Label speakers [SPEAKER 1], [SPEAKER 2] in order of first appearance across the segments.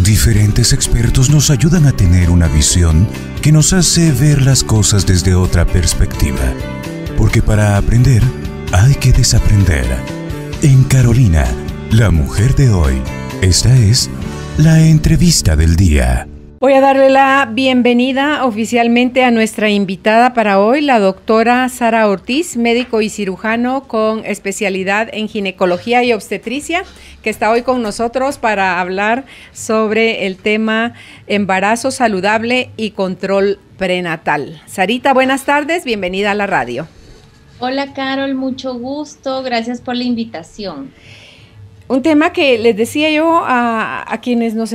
[SPEAKER 1] Diferentes expertos nos ayudan a tener una visión que nos hace ver las cosas desde otra perspectiva. Porque para aprender, hay que desaprender. En Carolina, la mujer de hoy, esta es la entrevista del día.
[SPEAKER 2] Voy a darle la bienvenida oficialmente a nuestra invitada para hoy, la doctora Sara Ortiz, médico y cirujano con especialidad en ginecología y obstetricia, que está hoy con nosotros para hablar sobre el tema embarazo saludable y control prenatal. Sarita, buenas tardes, bienvenida a la radio.
[SPEAKER 3] Hola Carol, mucho gusto, gracias por la invitación.
[SPEAKER 2] Un tema que les decía yo a quienes nos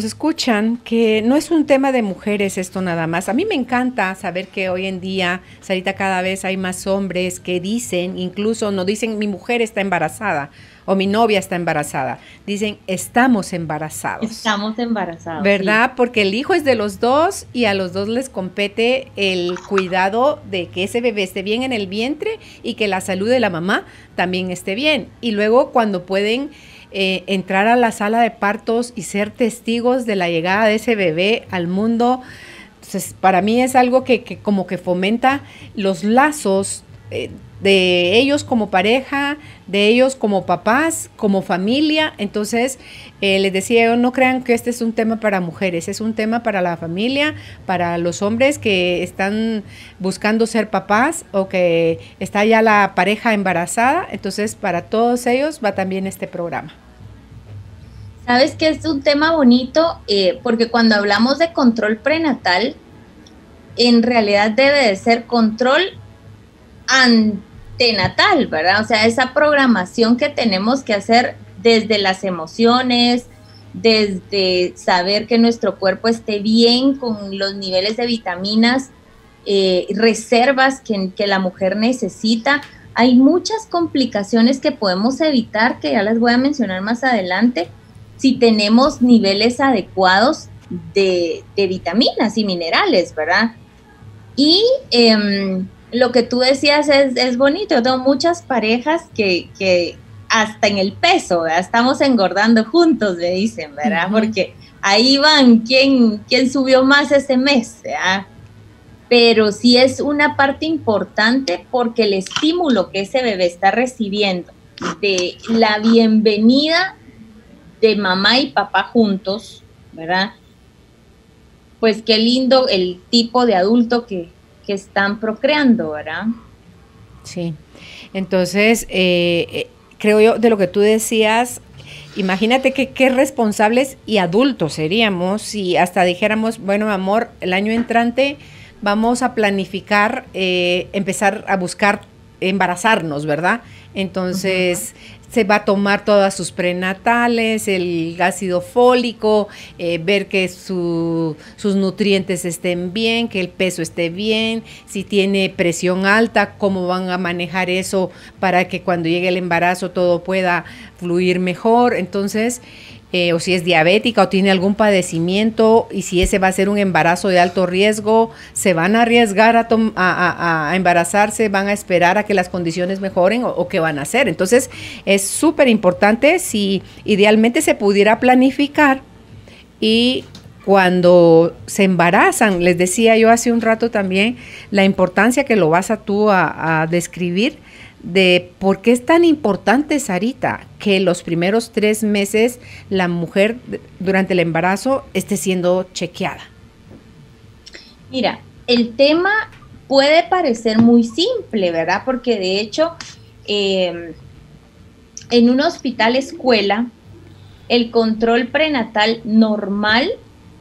[SPEAKER 2] escuchan, que no es un tema de mujeres esto nada más. A mí me encanta saber que hoy en día, Sarita, cada vez hay más hombres que dicen, incluso no dicen mi mujer está embarazada o mi novia está embarazada, dicen estamos embarazados.
[SPEAKER 3] Estamos embarazados.
[SPEAKER 2] ¿Verdad?
[SPEAKER 3] Sí.
[SPEAKER 2] Porque el hijo es de los dos y a los dos les compete el cuidado de que ese bebé esté bien en el vientre y que la salud de la mamá también esté bien. Y luego cuando pueden entrar a la sala de partos y ser testigos de la llegada de ese bebé al mundo, entonces para mí es algo que como que fomenta los lazos de ellos como pareja, de ellos como papás, como familia. Entonces, les decía yo, no crean que este es un tema para mujeres, es un tema para la familia, para los hombres que están buscando ser papás o que está ya la pareja embarazada. Entonces, para todos ellos va también este programa.
[SPEAKER 3] Sabes que es un tema bonito porque cuando hablamos de control prenatal, en realidad debe de ser control antenatal, ¿verdad? O sea, esa programación que tenemos que hacer desde las emociones, desde saber que nuestro cuerpo esté bien con los niveles de vitaminas, reservas que la mujer necesita. Hay muchas complicaciones que podemos evitar, que ya las voy a mencionar más adelante, si tenemos niveles adecuados de vitaminas y minerales, ¿verdad? Y lo que tú decías es bonito. Yo tengo muchas parejas que hasta en el peso, ¿verdad? Estamos engordando juntos, me dicen, ¿verdad? Uh-huh. Porque ahí van, ¿quién subió más ese mes? ¿Verdad? Pero sí es una parte importante porque el estímulo que ese bebé está recibiendo de la bienvenida de mamá y papá juntos, ¿verdad? Pues qué lindo el tipo de adulto que están procreando, ¿verdad?
[SPEAKER 2] Sí, entonces creo yo de lo que tú decías, imagínate qué responsables y adultos seríamos si hasta dijéramos, bueno amor, el año entrante vamos a planificar, empezar a buscar embarazarnos, ¿verdad? Entonces se va a tomar todas sus prenatales, el ácido fólico, ver que sus nutrientes estén bien, que el peso esté bien, si tiene presión alta, cómo van a manejar eso para que cuando llegue el embarazo todo pueda fluir mejor. Entonces, o si es diabética o tiene algún padecimiento y si ese va a ser un embarazo de alto riesgo, se van a arriesgar a embarazarse, van a esperar a que las condiciones mejoren o qué van a hacer. Entonces es súper importante si idealmente se pudiera planificar y cuando se embarazan, les decía yo hace un rato también la importancia que lo vas a describir de por qué es tan importante, Sarita, que los primeros 3 meses la mujer durante el embarazo esté siendo chequeada.
[SPEAKER 3] Mira, el tema puede parecer muy simple, ¿verdad? Porque de hecho, en un hospital escuela, el control prenatal normal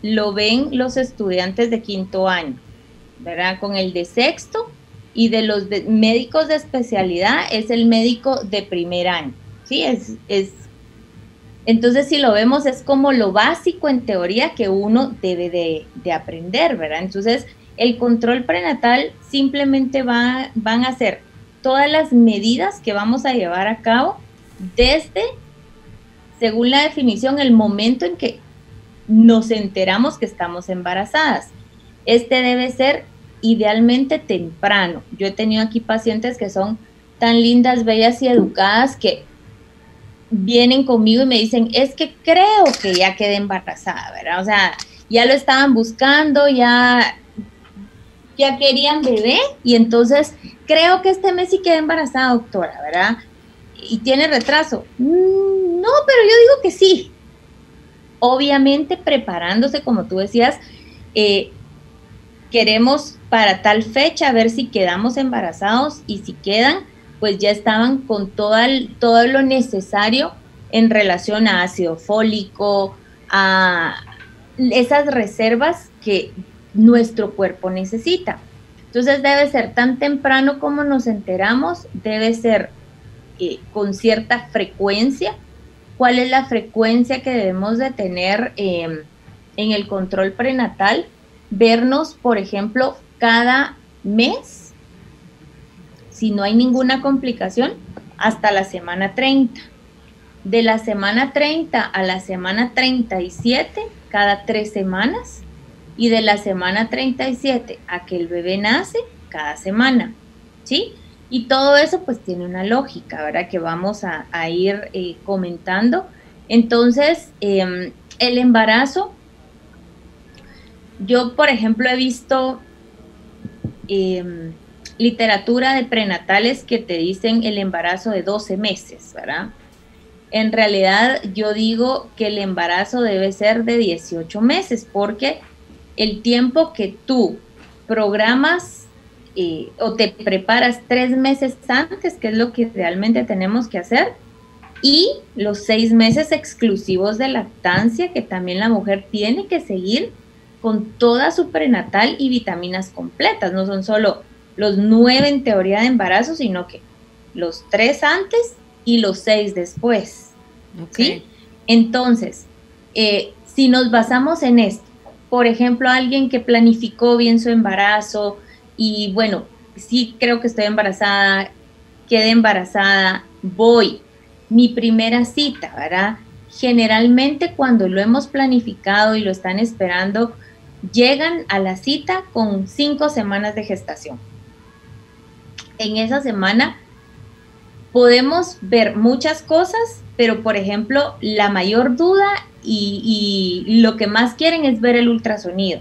[SPEAKER 3] lo ven los estudiantes de 5º año, ¿verdad? Con el de 6º y de los médicos de especialidad es el médico de 1er año, ¿sí? Entonces, si lo vemos, es como lo básico en teoría que uno debe de aprender, ¿verdad? Entonces, el control prenatal simplemente van a ser todas las medidas que vamos a llevar a cabo desde, según la definición, el momento en que nos enteramos que estamos embarazadas. Este debe ser idealmente temprano. Yo he tenido aquí pacientes que son tan lindas, bellas y educadas que vienen conmigo y me dicen, es que creo que ya quedé embarazada, ¿verdad? O sea, ya lo estaban buscando, ya querían bebé y entonces creo que este mes sí quedé embarazada, doctora, ¿verdad? Y tiene retraso. No, pero yo digo que sí. Obviamente preparándose, como tú decías, queremos para tal fecha ver si quedamos embarazados y si quedan, pues ya estaban con todo lo necesario en relación a ácido fólico, a esas reservas que nuestro cuerpo necesita. Entonces debe ser tan temprano como nos enteramos, debe ser con cierta frecuencia. ¿Cuál es la frecuencia que debemos de tener en el control prenatal? Vernos, por ejemplo, cada mes, si no hay ninguna complicación, hasta la semana 30. De la semana 30 a la semana 37, cada 3 semanas. Y de la semana 37 a que el bebé nace, cada semana, ¿sí? Y todo eso pues tiene una lógica, ¿verdad? Que vamos a ir comentando. Entonces, el embarazo, yo por ejemplo he visto literatura de prenatales que te dicen el embarazo de 12 meses, ¿verdad? En realidad yo digo que el embarazo debe ser de 18 meses porque el tiempo que tú programas o te preparas 3 meses antes, que es lo que realmente tenemos que hacer, y los 6 meses exclusivos de lactancia que también la mujer tiene que seguir con toda su prenatal y vitaminas completas. No son solo los 9 en teoría de embarazo, sino que los 3 antes y los 6 después. Okay. ¿Sí? Entonces, si nos basamos en esto, por ejemplo, alguien que planificó bien su embarazo y bueno, sí creo que estoy embarazada, quedé embarazada, voy, mi primera cita, ¿verdad? Generalmente cuando lo hemos planificado y lo están esperando, llegan a la cita con 5 semanas de gestación. En esa semana podemos ver muchas cosas, pero por ejemplo, la mayor duda y lo que más quieren es ver el ultrasonido.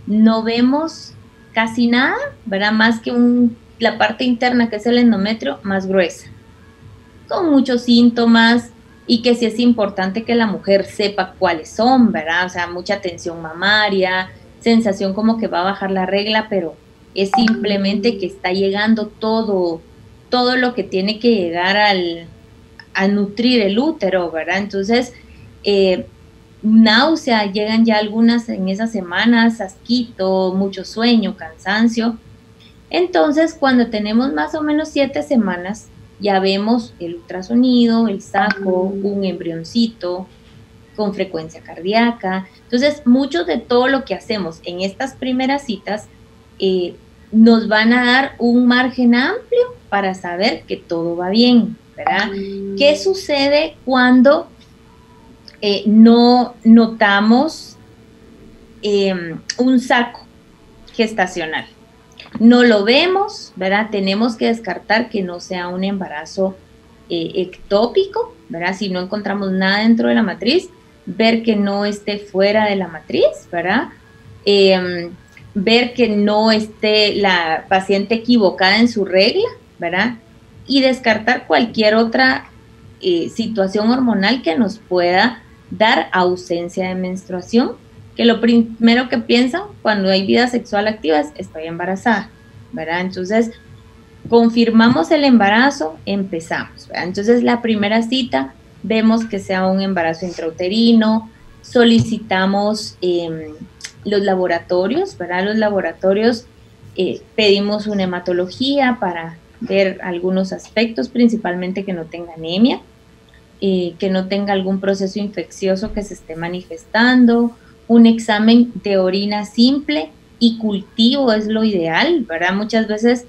[SPEAKER 3] No vemos casi nada, ¿verdad? Más que la parte interna, que es el endometrio, más gruesa, con muchos síntomas, y que sí es importante que la mujer sepa cuáles son, ¿verdad? O sea, mucha tensión mamaria, sensación como que va a bajar la regla, pero es simplemente que está llegando todo lo que tiene que llegar a nutrir el útero, ¿verdad? Entonces, náusea, llegan ya algunas en esas semanas, asquito, mucho sueño, cansancio. Entonces, cuando tenemos más o menos 7 semanas, ya vemos el ultrasonido, el saco, un embrioncito con frecuencia cardíaca. Entonces, mucho de todo lo que hacemos en estas primeras citas nos van a dar un margen amplio para saber que todo va bien, ¿verdad? ¿Qué sucede cuando no notamos un saco gestacional? No lo vemos, ¿verdad? Tenemos que descartar que no sea un embarazo ectópico, ¿verdad? Si no encontramos nada dentro de la matriz, ver que no esté fuera de la matriz, ¿verdad? Ver que no esté la paciente equivocada en su regla, ¿verdad? Y descartar cualquier otra situación hormonal que nos pueda dar ausencia de menstruación, que lo primero que piensan cuando hay vida sexual activa es estoy embarazada, ¿verdad? Entonces, confirmamos el embarazo, empezamos, ¿verdad? Entonces, la primera cita, vemos que sea un embarazo intrauterino, solicitamos los laboratorios, ¿verdad? Los laboratorios, pedimos una hematología para ver algunos aspectos, principalmente que no tenga anemia, que no tenga algún proceso infeccioso que se esté manifestando, un examen de orina simple y cultivo es lo ideal, ¿verdad? Muchas veces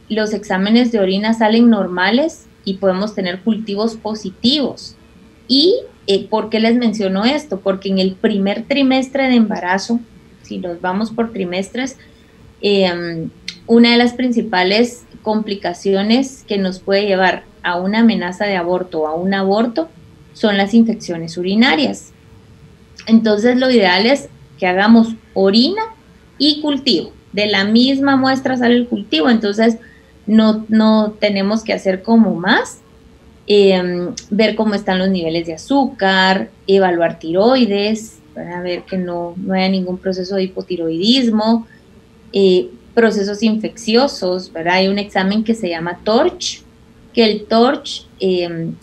[SPEAKER 3] los exámenes de orina salen normales y podemos tener cultivos positivos. ¿Y por qué les menciono esto? Porque en el primer trimestre de embarazo, si nos vamos por trimestres, una de las principales complicaciones que nos puede llevar a una amenaza de aborto o a un aborto son las infecciones urinarias. Entonces lo ideal es que hagamos orina y cultivo. De la misma muestra sale el cultivo, entonces no tenemos que hacer como más. Ver cómo están los niveles de azúcar, evaluar tiroides, para ver que no haya ningún proceso de hipotiroidismo, procesos infecciosos, ¿verdad? Hay un examen que se llama TORCH, que el TORCH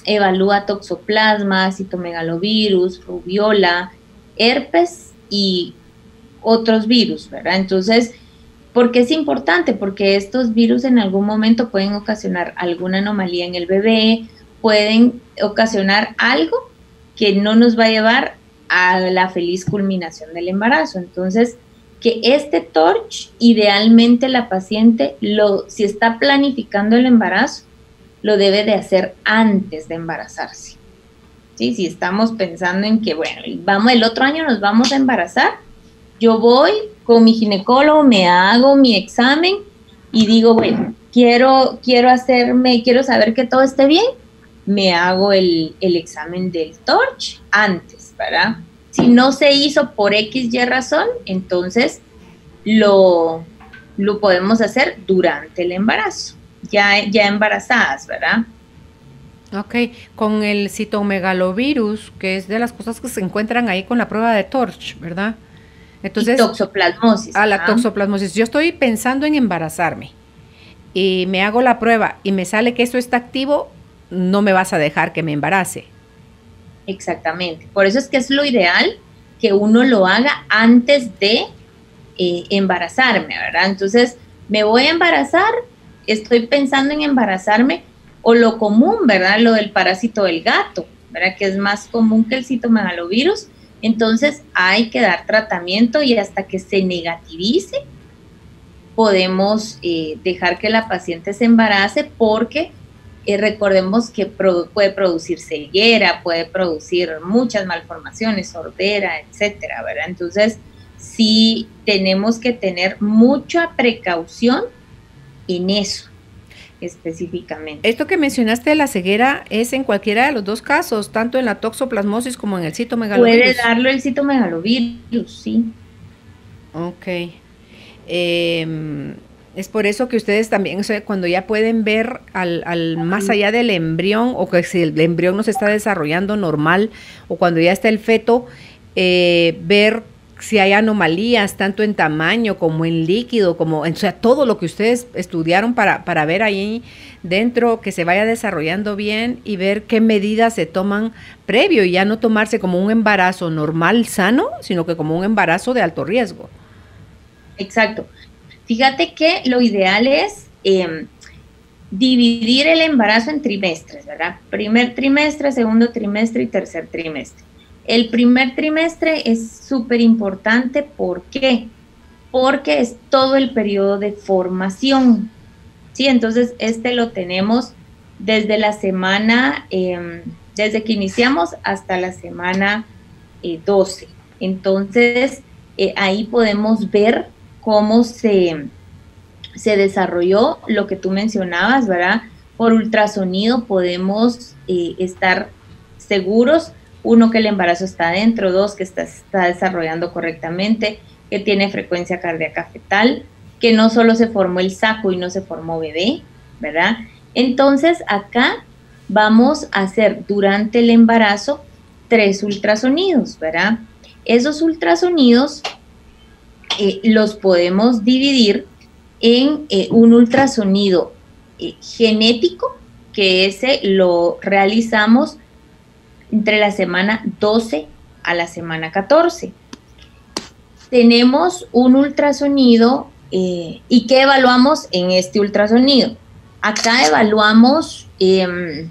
[SPEAKER 3] evalúa toxoplasma, citomegalovirus, rubiola, herpes y otros virus, ¿verdad? Entonces, ¿por qué es importante? Porque estos virus en algún momento pueden ocasionar alguna anomalía en el bebé, pueden ocasionar algo que no nos va a llevar a la feliz culminación del embarazo. Entonces, que este TORCH, idealmente la paciente, si está planificando el embarazo, lo debe de hacer antes de embarazarse. ¿Sí? Si estamos pensando en que, bueno, el otro año nos vamos a embarazar, yo voy con mi ginecólogo, me hago mi examen y digo, bueno, quiero saber que todo esté bien, me hago el examen del TORCH antes, ¿verdad? Si no se hizo por X, Y razón, entonces lo podemos hacer durante el embarazo, ya embarazadas, ¿verdad?
[SPEAKER 2] Ok, con el citomegalovirus, que es de las cosas que se encuentran ahí con la prueba de TORCH, ¿verdad? Entonces,
[SPEAKER 3] y toxoplasmosis.
[SPEAKER 2] La toxoplasmosis. Yo estoy pensando en embarazarme y me hago la prueba y me sale que esto está activo, no me vas a dejar que me embarace.
[SPEAKER 3] Exactamente. Por eso es que es lo ideal que uno lo haga antes de embarazarme, ¿verdad? Entonces, me voy a embarazar, estoy pensando en embarazarme, o lo común, ¿verdad? Lo del parásito del gato, ¿verdad? Que es más común que el citomegalovirus. Entonces, hay que dar tratamiento y hasta que se negativice, podemos dejar que la paciente se embarace porque recordemos que puede producir ceguera, puede producir muchas malformaciones, sordera, etcétera, ¿verdad? Entonces, sí tenemos que tener mucha precaución en eso específicamente.
[SPEAKER 2] Esto que mencionaste de la ceguera es en cualquiera de los dos casos, tanto en la toxoplasmosis como en el citomegalovirus.
[SPEAKER 3] Puede darlo el citomegalovirus, sí.
[SPEAKER 2] Ok. Es por eso que ustedes también, o sea, cuando ya pueden ver al más allá del embrión, o que si el embrión no se está desarrollando normal, o cuando ya está el feto, ver si hay anomalías, tanto en tamaño como en líquido, o sea, todo lo que ustedes estudiaron para ver ahí dentro, que se vaya desarrollando bien y ver qué medidas se toman previo y ya no tomarse como un embarazo normal, sano, sino que como un embarazo de alto riesgo.
[SPEAKER 3] Exacto. Fíjate que lo ideal es dividir el embarazo en trimestres, ¿verdad? Primer trimestre, segundo trimestre y tercer trimestre. El primer trimestre es súper importante, ¿por qué? Porque es todo el periodo de formación, ¿sí? Entonces, lo tenemos desde la semana, desde que iniciamos hasta la semana 12. Entonces, ahí podemos ver cómo se desarrolló lo que tú mencionabas, ¿verdad? Por ultrasonido podemos estar seguros, uno, que el embarazo está adentro, dos, que está desarrollando correctamente, que tiene frecuencia cardíaca fetal, que no solo se formó el saco y no se formó bebé, ¿verdad? Entonces, acá vamos a hacer durante el embarazo 3 ultrasonidos, ¿verdad? Esos ultrasonidos los podemos dividir en un ultrasonido genético, que ese lo realizamos entre la semana 12 a la semana 14. Tenemos un ultrasonido y ¿qué evaluamos en este ultrasonido? Acá evaluamos que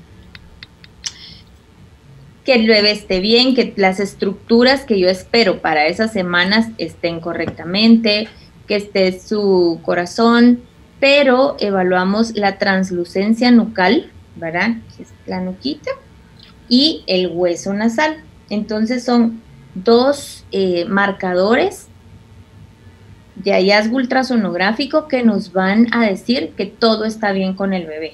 [SPEAKER 3] el bebé esté bien, que las estructuras que yo espero para esas semanas estén correctamente, que esté su corazón, pero evaluamos la translucencia nucal, ¿verdad? Que es la nuquita, y el hueso nasal. Entonces son 2 marcadores de hallazgo ultrasonográfico que nos van a decir que todo está bien con el bebé,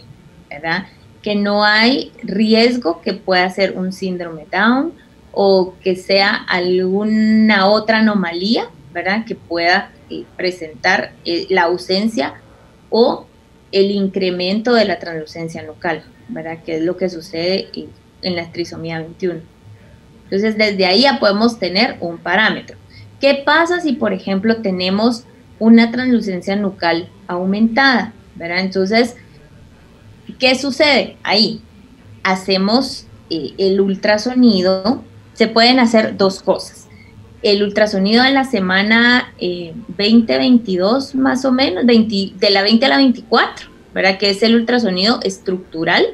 [SPEAKER 3] ¿verdad? que no hay riesgo que pueda ser un síndrome Down o que sea alguna otra anomalía, ¿verdad? Que pueda presentar la ausencia o el incremento de la translucencia nucal, ¿verdad? Que es lo que sucede en la trisomía 21. Entonces, desde ahí ya podemos tener un parámetro. ¿Qué pasa si, por ejemplo, tenemos una translucencia nucal aumentada, ¿verdad? Entonces, ¿qué sucede ahí? Hacemos el ultrasonido. Se pueden hacer dos cosas. El ultrasonido en la semana 20-22 más o menos, de la 20 a la 24, ¿verdad? Que es el ultrasonido estructural.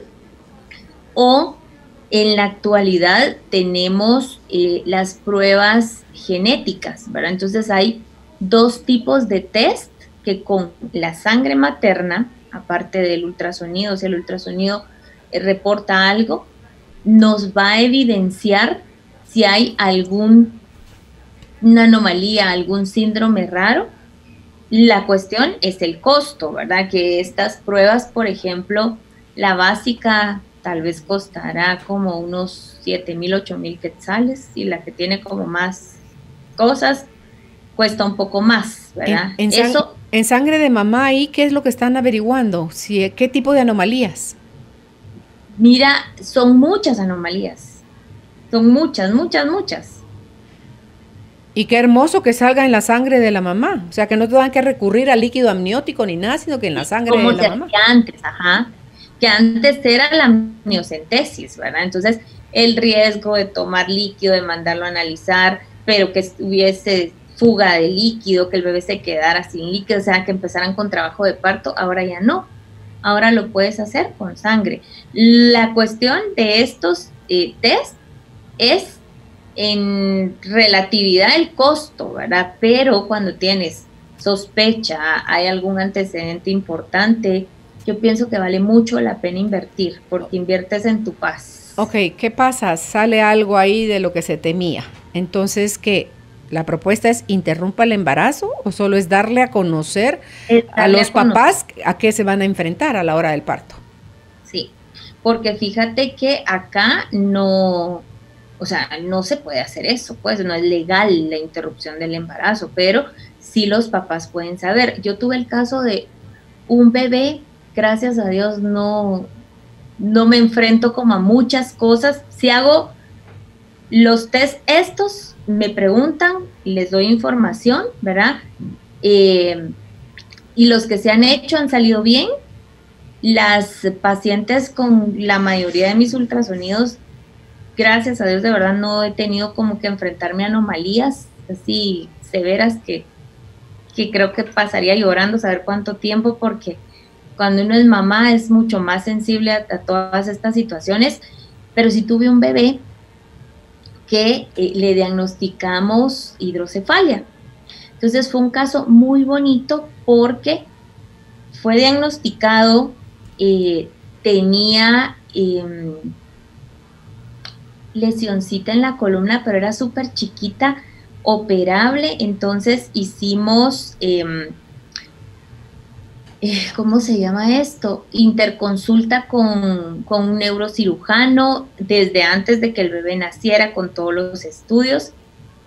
[SPEAKER 3] O en la actualidad tenemos las pruebas genéticas, ¿verdad? Entonces hay dos tipos de test que con la sangre materna, aparte del ultrasonido, si el ultrasonido reporta algo, nos va a evidenciar si hay alguna anomalía, algún síndrome raro. La cuestión es el costo, ¿verdad? Que estas pruebas, por ejemplo, la básica tal vez costará como unos 7,000, 8,000 quetzales, y la que tiene como más cosas cuesta un poco más, ¿verdad?
[SPEAKER 2] En sangre de mamá, ¿y qué es lo que están averiguando? ¿Qué tipo de anomalías?
[SPEAKER 3] Mira, son muchas anomalías, son muchas.
[SPEAKER 2] Y qué hermoso que salga en la sangre de la mamá, o sea, que no tengan que recurrir al líquido amniótico ni nada, sino que en la sangre de la mamá.
[SPEAKER 3] Que antes era la amniocentesis, ¿verdad? Entonces, el riesgo de tomar líquido, de mandarlo a analizar, pero que hubiese fuga de líquido, que el bebé se quedara sin líquido, o sea, que empezaran con trabajo de parto, ahora ya no. Ahora lo puedes hacer con sangre. La cuestión de estos test es en relatividad el costo, ¿verdad? Pero cuando tienes sospecha, hay algún antecedente importante, yo pienso que vale mucho la pena invertir, porque inviertes en tu paz.
[SPEAKER 2] Ok, ¿qué pasa? Sale algo ahí de lo que se temía. Entonces, ¿qué? ¿La propuesta es interrumpa el embarazo o solo es darle a conocer a los papás a qué se van a enfrentar a la hora del parto?
[SPEAKER 3] Sí, porque fíjate que acá no, o sea, no se puede hacer eso, pues no es legal la interrupción del embarazo, pero sí los papás pueden saber. Yo tuve el caso de un bebé, gracias a Dios no me enfrento como a muchas cosas. Si hago los test estos, me preguntan, les doy información, ¿verdad? Y los que se han hecho han salido bien. Las pacientes con la mayoría de mis ultrasonidos, gracias a Dios, de verdad no he tenido como que enfrentarme a anomalías así severas que creo que pasaría llorando saber cuánto tiempo, porque cuando uno es mamá es mucho más sensible a todas estas situaciones. Pero sí tuve un bebé que le diagnosticamos hidrocefalia. Entonces fue un caso muy bonito porque fue diagnosticado, tenía lesioncita en la columna, pero era súper chiquita, operable. Entonces hicimos, ¿cómo se llama esto? Interconsulta con un neurocirujano desde antes de que el bebé naciera, con todos los estudios.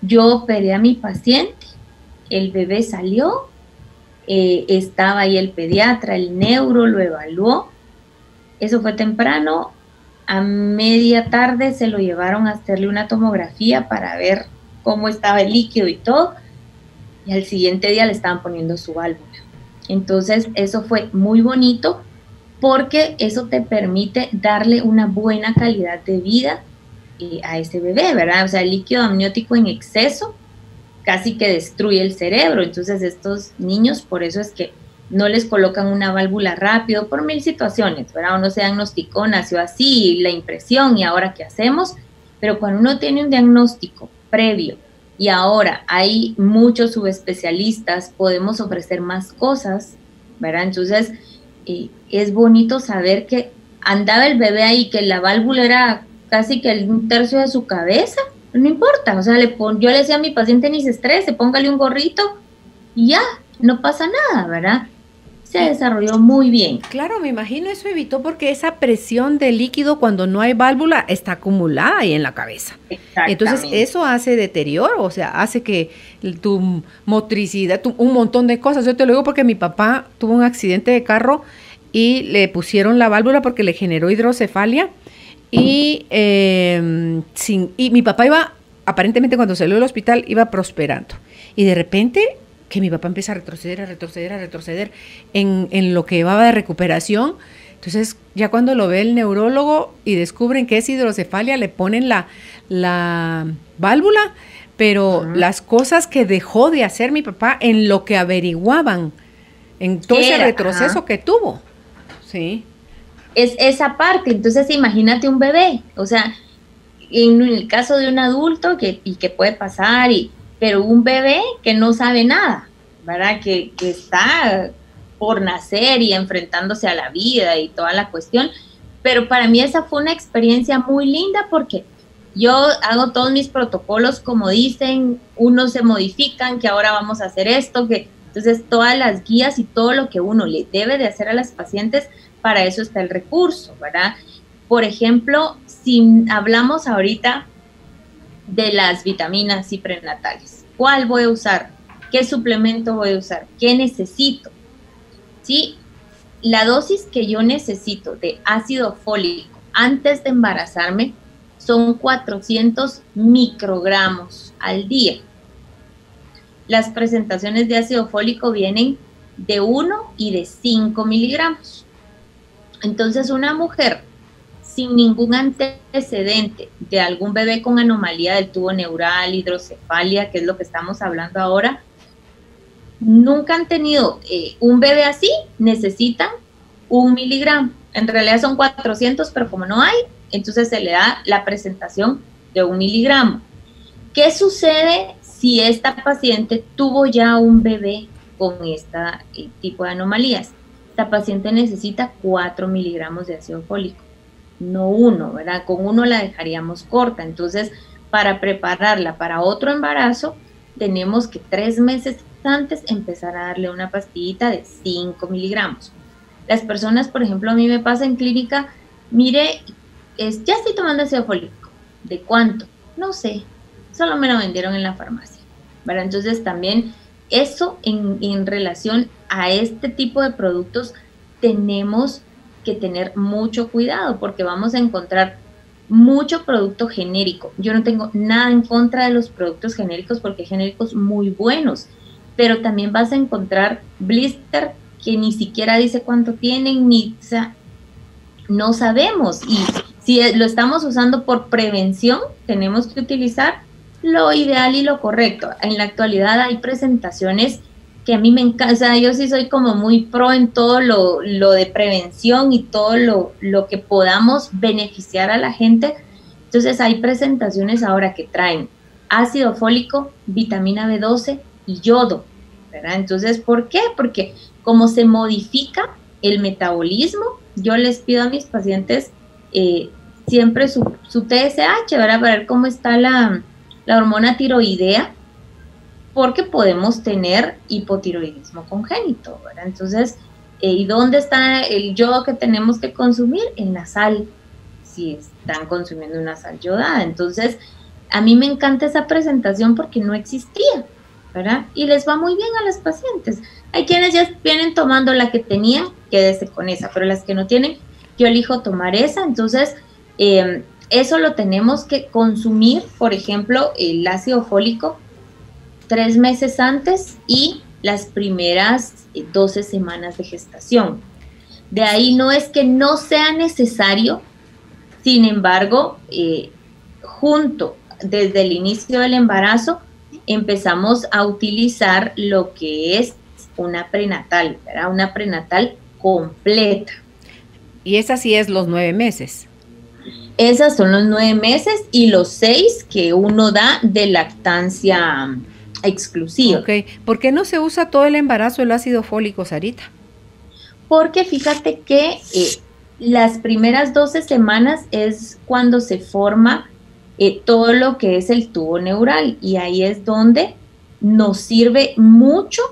[SPEAKER 3] Yo operé a mi paciente, el bebé salió, estaba ahí el pediatra, el neuro, lo evaluó. Eso fue temprano. A media tarde se lo llevaron a hacerle una tomografía para ver cómo estaba el líquido y todo, y al siguiente día le estaban poniendo su válvula. Entonces eso fue muy bonito porque eso te permite darle una buena calidad de vida a ese bebé, ¿verdad? O sea, el líquido amniótico en exceso casi que destruye el cerebro. Entonces estos niños, por eso es que no les colocan una válvula rápido por 1000 situaciones, ¿verdad? Uno se diagnosticó, nació así, la impresión, y ahora ¿qué hacemos? Pero cuando uno tiene un diagnóstico previo y ahora hay muchos subespecialistas, podemos ofrecer más cosas, ¿verdad? Entonces es bonito saber que andaba el bebé ahí, que la válvula era casi que un tercio de su cabeza, no importa, o sea, yo le decía a mi paciente, ni se estrese, póngale un gorrito y ya, no pasa nada, ¿verdad? se desarrolló muy bien.
[SPEAKER 2] Claro, me imagino eso evitó porque esa presión de líquido cuando no hay válvula está acumulada ahí en la cabeza. Entonces eso hace deterioro, o sea, hace que tu motricidad, un montón de cosas. Yo te lo digo porque mi papá tuvo un accidente de carro y le pusieron la válvula porque le generó hidrocefalia y mi papá iba, aparentemente cuando salió del hospital, iba prosperando. Y de repente que mi papá empieza a retroceder en lo que llevaba de recuperación. Entonces, ya cuando lo ve el neurólogo y descubren que es hidrocefalia, le ponen la válvula, pero las cosas que dejó de hacer mi papá en lo que averiguaban, en todo ese retroceso que tuvo. Sí.
[SPEAKER 3] Es esa parte. Entonces, imagínate un bebé, o sea, en el caso de un adulto que puede pasar, pero un bebé que no sabe nada, ¿verdad? Que está por nacer y enfrentándose a la vida y toda la cuestión. Pero para mí esa fue una experiencia muy linda porque yo hago todos mis protocolos como dicen, unos se modifican, que ahora vamos a hacer esto, entonces todas las guías y todo lo que uno le debe de hacer a las pacientes, para eso está el recurso, ¿verdad? Por ejemplo, si hablamos ahorita de las vitaminas y prenatales, ¿cuál voy a usar? ¿Qué suplemento voy a usar? ¿Qué necesito? ¿Sí? La dosis que yo necesito de ácido fólico antes de embarazarme son 400 microgramos al día. Las presentaciones de ácido fólico vienen de 1 y de 5 miligramos. Entonces, una mujer sin ningún antecedente de algún bebé con anomalía del tubo neural, hidrocefalia, que es lo que estamos hablando ahora, nunca han tenido un bebé así, necesitan 1 miligramo. En realidad son 400, pero como no hay, entonces se le da la presentación de 1 miligramo. ¿Qué sucede si esta paciente tuvo ya un bebé con este tipo de anomalías? Esta paciente necesita 4 miligramos de ácido fólico. No 1, ¿verdad? Con 1 la dejaríamos corta. Entonces, para prepararla para otro embarazo, tenemos que 3 meses antes empezar a darle una pastillita de 5 miligramos. Las personas, por ejemplo, a mí me pasa en clínica, mire, ya estoy tomando ácido fólico. ¿De cuánto? No sé, solo me lo vendieron en la farmacia, ¿verdad? Entonces, también eso en relación a este tipo de productos tenemos que tener mucho cuidado porque vamos a encontrar mucho producto genérico. Yo no tengo nada en contra de los productos genéricos porque hay genéricos muy buenos, pero también vas a encontrar blister que ni siquiera dice cuánto tienen, o sea, no sabemos. Y si lo estamos usando por prevención, tenemos que utilizar lo ideal y lo correcto. En la actualidad hay presentaciones que a mí me encanta, o sea, yo sí soy como muy pro en todo lo de prevención y todo lo que podamos beneficiar a la gente. Entonces hay presentaciones ahora que traen ácido fólico, vitamina B12 y yodo, ¿verdad? Entonces, ¿por qué? Porque como se modifica el metabolismo, yo les pido a mis pacientes siempre su TSH, ¿verdad? Para ver cómo está la hormona tiroidea, porque podemos tener hipotiroidismo congénito, ¿verdad? Entonces, ¿y dónde está el yodo que tenemos que consumir? En la sal, si están consumiendo una sal yodada. Entonces, a mí me encanta esa presentación porque no existía, ¿verdad? Y les va muy bien a las pacientes. Hay quienes ya vienen tomando la que tenían, quédese con esa, pero las que no tienen, yo elijo tomar esa. Entonces, eso lo tenemos que consumir, por ejemplo, el ácido fólico 3 meses antes y las primeras 12 semanas de gestación. De ahí no es que no sea necesario, sin embargo, desde el inicio del embarazo, empezamos a utilizar lo que es una prenatal, ¿verdad? Una prenatal completa.
[SPEAKER 2] Y esa sí es los 9 meses.
[SPEAKER 3] Esas son los 9 meses y los 6 que uno da de lactancia exclusiva.
[SPEAKER 2] Ok, ¿por qué no se usa todo el embarazo el ácido fólico, Sarita?
[SPEAKER 3] Porque fíjate que las primeras 12 semanas es cuando se forma todo lo que es el tubo neural y ahí es donde nos sirve mucho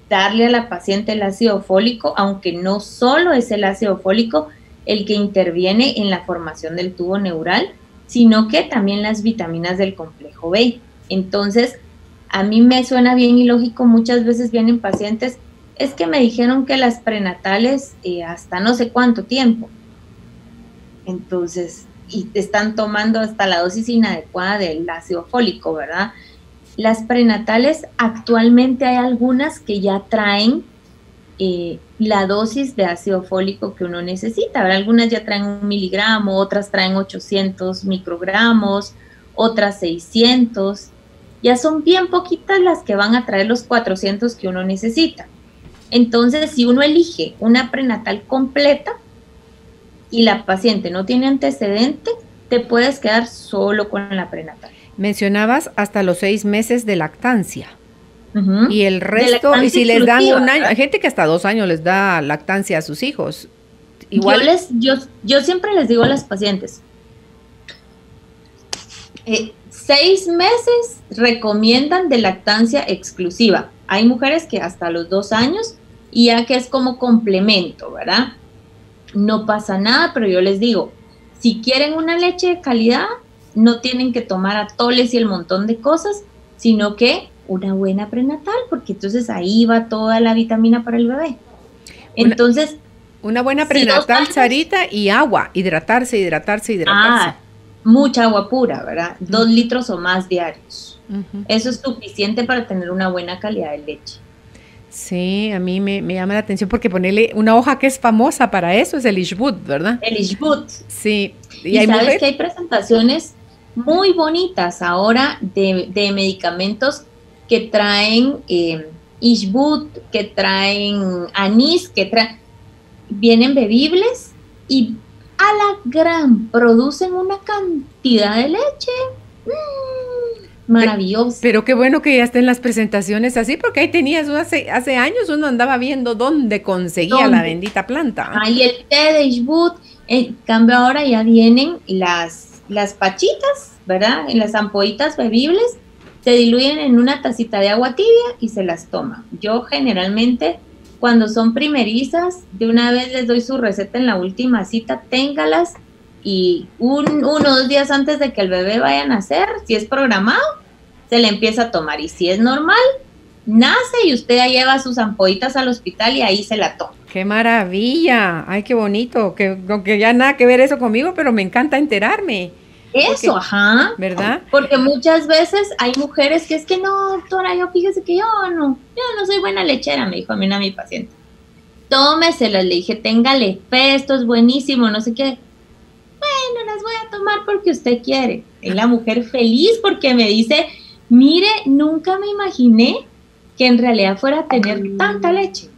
[SPEAKER 3] darle a la paciente el ácido fólico, aunque no solo es el ácido fólico el que interviene en la formación del tubo neural, sino que también las vitaminas del complejo B. Entonces, a mí me suena bien ilógico, muchas veces vienen pacientes, es que me dijeron que las prenatales hasta no sé cuánto tiempo. Entonces, y están tomando hasta la dosis inadecuada del ácido fólico, ¿verdad? Las prenatales, actualmente hay algunas que ya traen la dosis de ácido fólico que uno necesita, ¿verdad? Algunas ya traen 1 miligramo, otras traen 800 microgramos, otras 600. Ya son bien poquitas las que van a traer los 400 que uno necesita. Entonces, si uno elige una prenatal completa y la paciente no tiene antecedente, te puedes quedar solo con la prenatal.
[SPEAKER 2] Mencionabas hasta los 6 meses de lactancia.
[SPEAKER 3] Uh-huh.
[SPEAKER 2] Y el resto, y si les dan un año, hay gente que hasta 2 años les da lactancia a sus hijos. Igual.
[SPEAKER 3] Yo siempre les digo a las pacientes, 6 meses recomiendan de lactancia exclusiva. Hay mujeres que hasta los 2 años, y ya que es como complemento, ¿verdad? No pasa nada, pero yo les digo, si quieren una leche de calidad, no tienen que tomar atoles y el montón de cosas, sino que una buena prenatal, porque entonces ahí va toda la vitamina para el bebé. Entonces,
[SPEAKER 2] una buena prenatal, Sarita, y agua, hidratarse.
[SPEAKER 3] Mucha agua pura, ¿verdad? 2 litros o más diarios. Eso es suficiente para tener una buena calidad de leche.
[SPEAKER 2] Sí, a mí me llama la atención porque ponerle una hoja que es famosa para eso es el Ishbut, ¿verdad?
[SPEAKER 3] El Ishbut.
[SPEAKER 2] Sí.
[SPEAKER 3] Y sabes que hay presentaciones muy bonitas ahora de medicamentos que traen Ishbut, que traen anís, vienen bebibles y a la gran producen una cantidad de leche. Maravilloso.
[SPEAKER 2] Pero qué bueno que ya estén las presentaciones así, porque ahí tenías, hace años uno andaba viendo dónde conseguía la bendita planta.
[SPEAKER 3] Ahí el té de Ishbut, en cambio ahora ya vienen las pachitas, ¿verdad? En las ampollitas bebibles, se diluyen en una tacita de agua tibia y se las toma. Yo generalmente, cuando son primerizas, de una vez les doy su receta en la última cita, téngalas, y 1 o 2 días antes de que el bebé vaya a nacer, si es programado, se le empieza a tomar. Y si es normal, nace y usted ya lleva sus ampollitas al hospital y ahí se la toma.
[SPEAKER 2] ¡Qué maravilla! ¡Ay, qué bonito! Que ya nada que ver eso conmigo, pero me encanta enterarme.
[SPEAKER 3] Eso, ajá.
[SPEAKER 2] ¿Verdad?
[SPEAKER 3] Porque muchas veces hay mujeres que es que no, doctora, fíjese que yo no soy buena lechera, me dijo a mí una mi paciente. Tómeselas, le dije, téngale fe, esto es buenísimo, no sé qué. Bueno, las voy a tomar porque usted quiere. Es la mujer feliz porque me dice, mire, nunca me imaginé que en realidad fuera a tener tanta leche.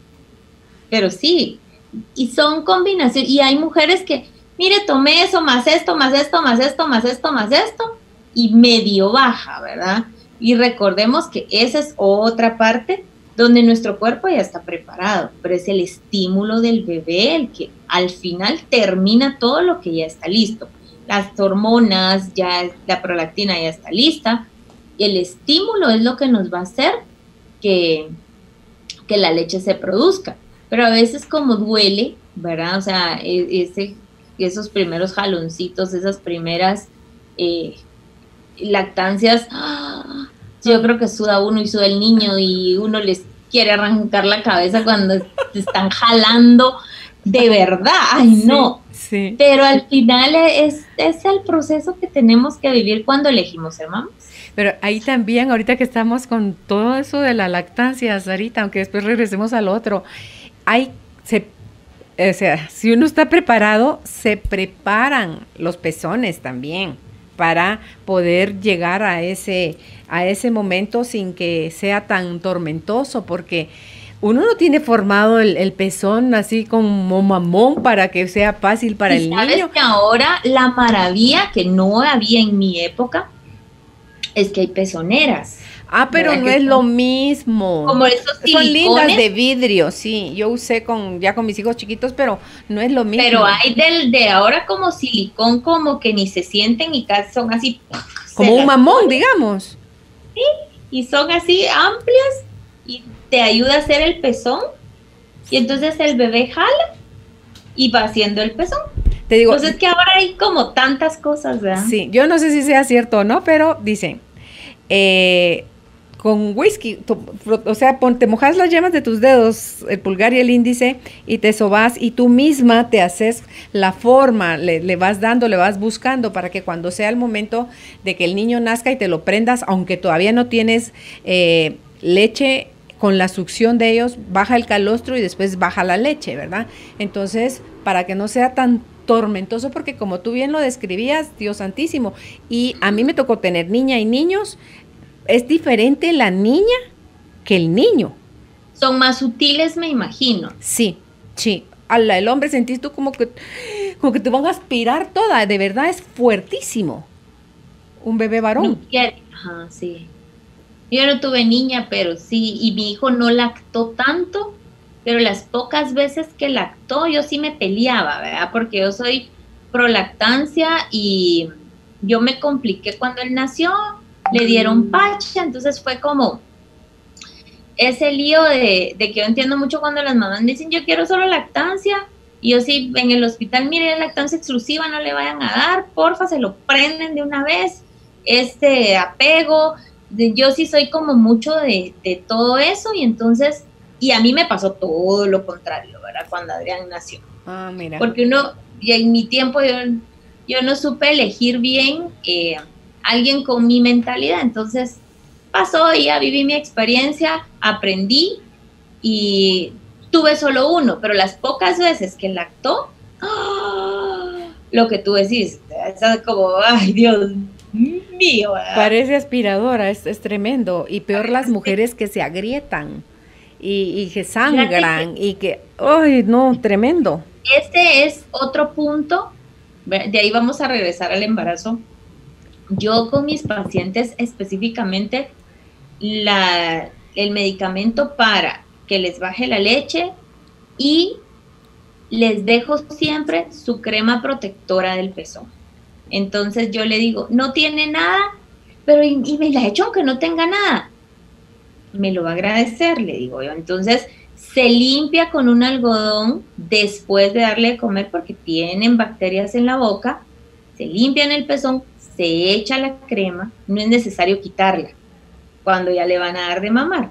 [SPEAKER 3] Pero sí, y son combinaciones. Y hay mujeres que, mire, tomé eso, más esto, más esto, más esto, más esto, más esto, y medio baja, ¿verdad? Y recordemos que esa es otra parte donde nuestro cuerpo ya está preparado, pero es el estímulo del bebé el que al final termina todo lo que ya está listo. Las hormonas, ya la prolactina ya está lista, y el estímulo es lo que nos va a hacer que la leche se produzca. Pero a veces como duele, ¿verdad? O sea, esos primeros jaloncitos, esas primeras lactancias, yo creo que suda uno y suda el niño y uno les quiere arrancar la cabeza cuando te están jalando de verdad. ¡Ay, no!
[SPEAKER 2] Sí.
[SPEAKER 3] Pero al final es el proceso que tenemos que vivir cuando elegimos ser mamás.
[SPEAKER 2] Pero ahí también, ahorita que estamos con todo eso de la lactancia, Sarita, aunque después regresemos al otro, o sea, si uno está preparado, se preparan los pezones también para poder llegar a ese momento sin que sea tan tormentoso, porque uno no tiene formado el pezón así como mamón para que sea fácil para el niño.
[SPEAKER 3] ¿Sabes que ahora la maravilla que no había en mi época es que hay pezoneras?
[SPEAKER 2] Pero no es lo mismo.
[SPEAKER 3] Como esos silicones.
[SPEAKER 2] Son lindas de vidrio, sí. Yo usé ya con mis hijos chiquitos, pero no es lo mismo.
[SPEAKER 3] Pero hay de ahora como silicón, como que ni se sienten y casi son así.
[SPEAKER 2] Como un mamón, digamos.
[SPEAKER 3] Sí, y son así amplias y te ayuda a hacer el pezón y entonces el bebé jala y va haciendo el pezón.
[SPEAKER 2] Te digo,
[SPEAKER 3] entonces que ahora hay como tantas cosas, ¿verdad?
[SPEAKER 2] Sí, yo no sé si sea cierto o no, pero dicen, con whisky, o sea, te mojas las yemas de tus dedos, el pulgar y el índice, y te sobas y tú misma te haces la forma, le vas dando, le vas buscando para que cuando sea el momento de que el niño nazca y te lo prendas, aunque todavía no tienes leche, con la succión de ellos baja el calostro y después baja la leche, ¿verdad? Entonces, para que no sea tan tormentoso, porque como tú bien lo describías, Dios santísimo, y a mí me tocó tener niña y niños, es diferente la niña que el niño.
[SPEAKER 3] Son más sutiles, me imagino.
[SPEAKER 2] Sí, sí. El hombre sentís tú como que te van a aspirar toda, de verdad es fuertísimo. Un bebé varón.
[SPEAKER 3] Ajá, sí. Yo no tuve niña, pero sí, y mi hijo no lactó tanto, pero las pocas veces que lactó yo sí me peleaba, ¿verdad? Porque yo soy pro lactancia y yo me compliqué cuando él nació, le dieron pacha, entonces fue como ese lío de que yo entiendo mucho cuando las mamás me dicen yo quiero solo lactancia, y yo sí en el hospital, mire, lactancia exclusiva no le vayan a dar, porfa, se lo prenden de una vez, apego, yo sí soy como mucho de todo eso, y entonces, y a mí me pasó todo lo contrario, ¿verdad? Cuando Adrián nació.
[SPEAKER 2] Ah, mira.
[SPEAKER 3] Porque y en mi tiempo yo no supe elegir bien alguien con mi mentalidad, entonces pasó y ya viví mi experiencia, aprendí y tuve solo uno, pero las pocas veces que lactó, lo que tú decís, es como, ay Dios mío.
[SPEAKER 2] Parece aspiradora, es tremendo, y peor las mujeres que se agrietan y que sangran y que, ay no, tremendo.
[SPEAKER 3] Este es otro punto, de ahí vamos a regresar al embarazo. Yo con mis pacientes específicamente el medicamento para que les baje la leche, y les dejo siempre su crema protectora del pezón. Entonces yo le digo, no tiene nada, pero y me la he hecho aunque no tenga nada. Me lo va a agradecer, le digo yo. Entonces se limpia con un algodón después de darle de comer porque tienen bacterias en la boca, se limpia en el pezón, se echa la crema, no es necesario quitarla cuando ya le van a dar de mamar,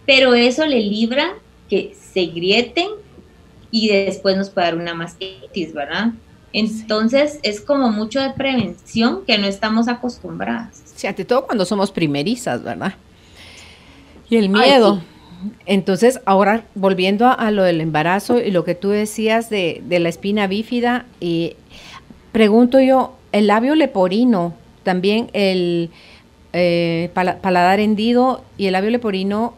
[SPEAKER 3] pero eso le libra que se grieten y después nos puede dar una mastitis, ¿verdad? Entonces es como mucho de prevención que no estamos acostumbradas.
[SPEAKER 2] Sí, ante todo cuando somos primerizas, ¿verdad? Y el miedo. Sí. Entonces, ahora volviendo a lo del embarazo y lo que tú decías de la espina bífida, y pregunto yo, el labio leporino, también el paladar hendido y el labio leporino,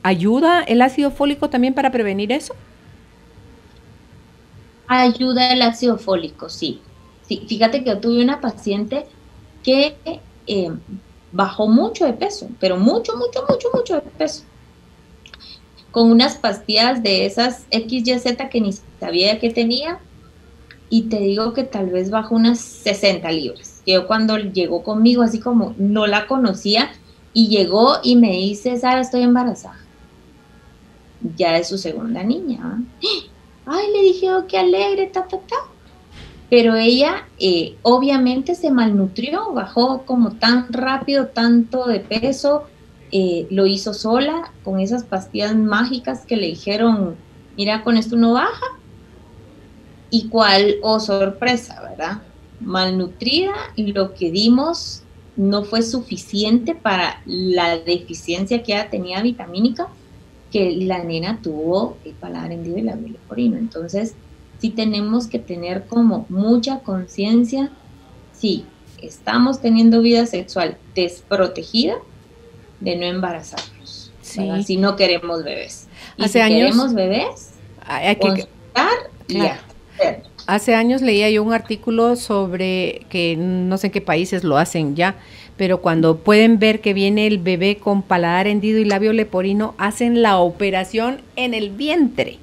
[SPEAKER 2] ¿ayuda el ácido fólico también para prevenir eso?
[SPEAKER 3] Ayuda el ácido fólico, sí. Sí, fíjate que yo tuve una paciente que bajó mucho de peso, pero mucho de peso, con unas pastillas de esas XYZ que ni sabía que tenía, y te digo que tal vez bajó unas 60 libras. Yo cuando llegó conmigo, así como no la conocía, y llegó y me dice, Sara, estoy embarazada. Ya es su segunda niña. Ay, le dije, oh, qué alegre, Pero ella obviamente se malnutrió, bajó como tan rápido, tanto de peso, lo hizo sola, con esas pastillas mágicas que le dijeron, mira, con esto no baja. Y cuál, oh sorpresa, ¿verdad? Malnutrida, y lo que dimos no fue suficiente para la deficiencia que ella tenía vitamínica, que la nena tuvo el paladar hendido y el labio leporino. Entonces, sí tenemos que tener como mucha conciencia, si estamos teniendo vida sexual desprotegida, de no embarazarnos, sí. Si no queremos bebés. Y si queremos bebés, hay que consultar y hacer.
[SPEAKER 2] Hace años leía yo un artículo sobre que no sé en qué países lo hacen ya, pero cuando pueden ver que viene el bebé con paladar hendido y labio leporino, hacen la operación en el vientre.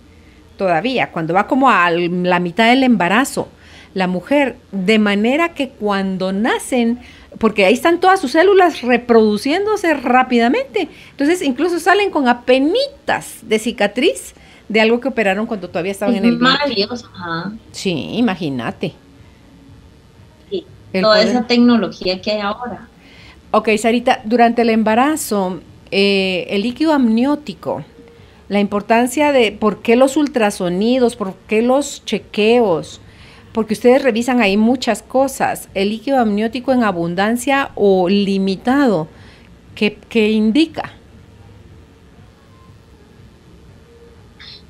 [SPEAKER 2] Todavía, cuando va como a la mitad del embarazo, la mujer, de manera que cuando nacen porque ahí están todas sus células reproduciéndose rápidamente. Entonces, incluso salen con apenitas de cicatriz de algo que operaron cuando todavía estaban en el vientre.
[SPEAKER 3] Maravilloso, ajá.
[SPEAKER 2] Sí, imagínate.
[SPEAKER 3] Sí, toda esa tecnología que hay ahora.
[SPEAKER 2] Ok, Sarita, durante el embarazo, el líquido amniótico, la importancia de por qué los ultrasonidos, por qué los chequeos, porque ustedes revisan ahí muchas cosas, el líquido amniótico en abundancia o limitado, ¿qué indica?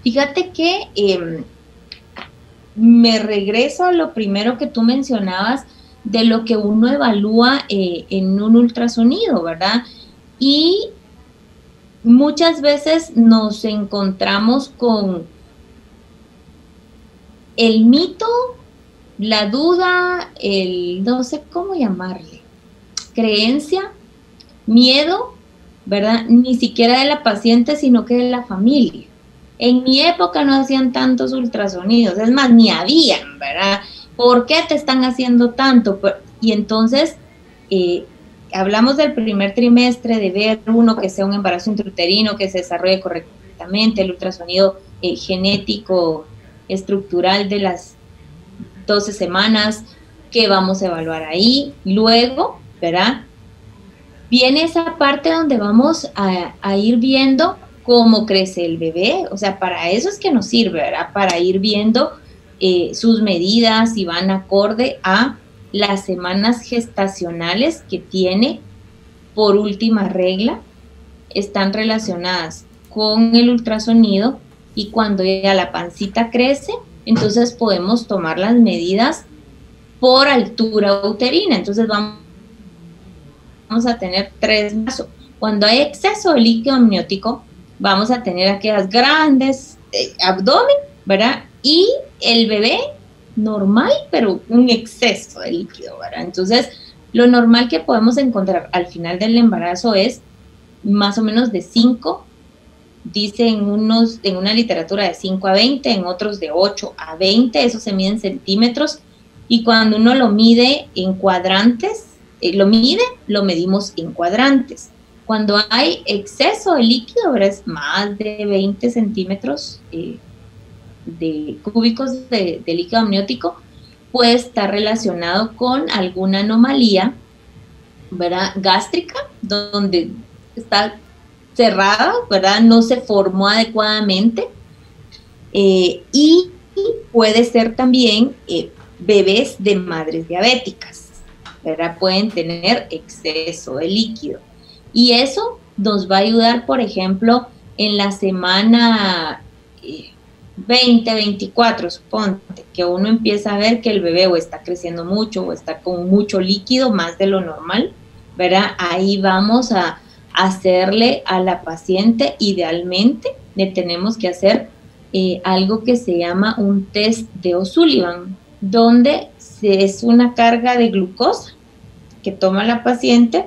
[SPEAKER 3] Fíjate que me regreso a lo primero que tú mencionabas de lo que uno evalúa en un ultrasonido, ¿verdad? Y muchas veces nos encontramos con el mito, la duda, no sé cómo llamarle, creencia, miedo, ¿verdad? Ni siquiera de la paciente, sino que de la familia. En mi época no hacían tantos ultrasonidos, es más, ni habían, ¿verdad? ¿Por qué te están haciendo tanto? Y entonces, hablamos del primer trimestre, de ver uno que sea un embarazo intrauterino, que se desarrolle correctamente, el ultrasonido genético estructural de las 12 semanas, que vamos a evaluar ahí. Luego, ¿verdad? Viene esa parte donde vamos a ir viendo cómo crece el bebé, o sea, para eso es que nos sirve, ¿verdad? Para ir viendo sus medidas, si van acorde a las semanas gestacionales que tiene por última regla, están relacionadas con el ultrasonido, y cuando ya la pancita crece, entonces podemos tomar las medidas por altura uterina. Entonces vamos a tener 3 vasos. Cuando hay exceso de líquido amniótico, vamos a tener aquellas grandes abdomen, ¿verdad? Y el bebé normal, pero un exceso de líquido, ¿verdad? Entonces, lo normal que podemos encontrar al final del embarazo es más o menos de 5, dicen unos, en una literatura de 5 a 20, en otros de 8 a 20, eso se mide en centímetros, y cuando uno lo mide en cuadrantes, lo medimos en cuadrantes. Cuando hay exceso de líquido, es más de 20 centímetros de cúbicos de líquido amniótico, puede estar relacionado con alguna anomalía, ¿verdad? Gástrica, donde está cerrada, ¿verdad? No se formó adecuadamente, y puede ser también bebés de madres diabéticas, ¿verdad? Pueden tener exceso de líquido. Y eso nos va a ayudar, por ejemplo, en la semana 20, 24, suponte, que uno empieza a ver que el bebé o está creciendo mucho o está con mucho líquido, más de lo normal, ¿verdad? Ahí vamos a hacerle a la paciente, idealmente, le tenemos que hacer algo que se llama un test de O'Sullivan, donde es una carga de glucosa que toma la paciente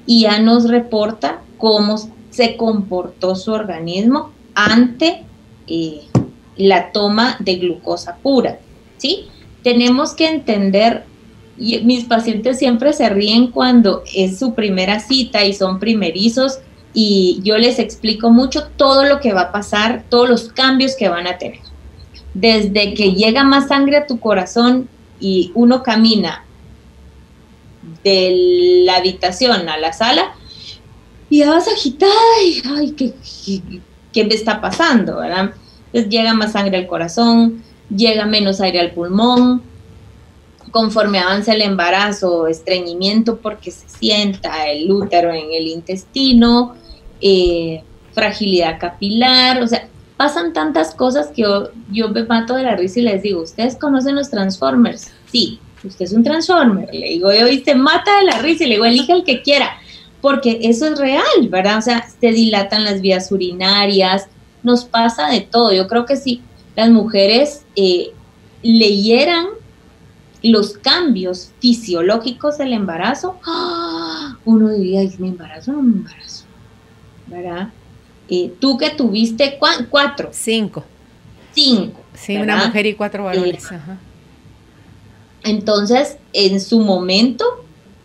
[SPEAKER 3] y ya nos reporta cómo se comportó su organismo ante la toma de glucosa pura, ¿sí? Tenemos que entender, y mis pacientes siempre se ríen cuando es su primera cita y son primerizos, y yo les explico mucho todo lo que va a pasar, todos los cambios que van a tener. Desde que llega más sangre a tu corazón y uno camina de la habitación a la sala y ya vas agitada, ay, ¿qué me está pasando, verdad? Entonces llega más sangre al corazón, llega menos aire al pulmón, conforme avanza el embarazo, estreñimiento porque se sienta el útero en el intestino, fragilidad capilar, o sea, pasan tantas cosas que yo me mato de la risa y les digo, ¿ustedes conocen los Transformers? Sí, usted es un Transformer, le digo yo, y se mata de la risa y le digo, elija el que quiera, porque eso es real, ¿verdad? O sea, se dilatan las vías urinarias, nos pasa de todo. Yo creo que si las mujeres leyeran los cambios fisiológicos del embarazo, uno diría, ¿me embarazo o no me embarazo? ¿Verdad? Tú que tuviste, 4.
[SPEAKER 2] 5.
[SPEAKER 3] 5.
[SPEAKER 2] Sí, ¿verdad? Una mujer y 4 varones. Ajá.
[SPEAKER 3] Entonces, en su momento,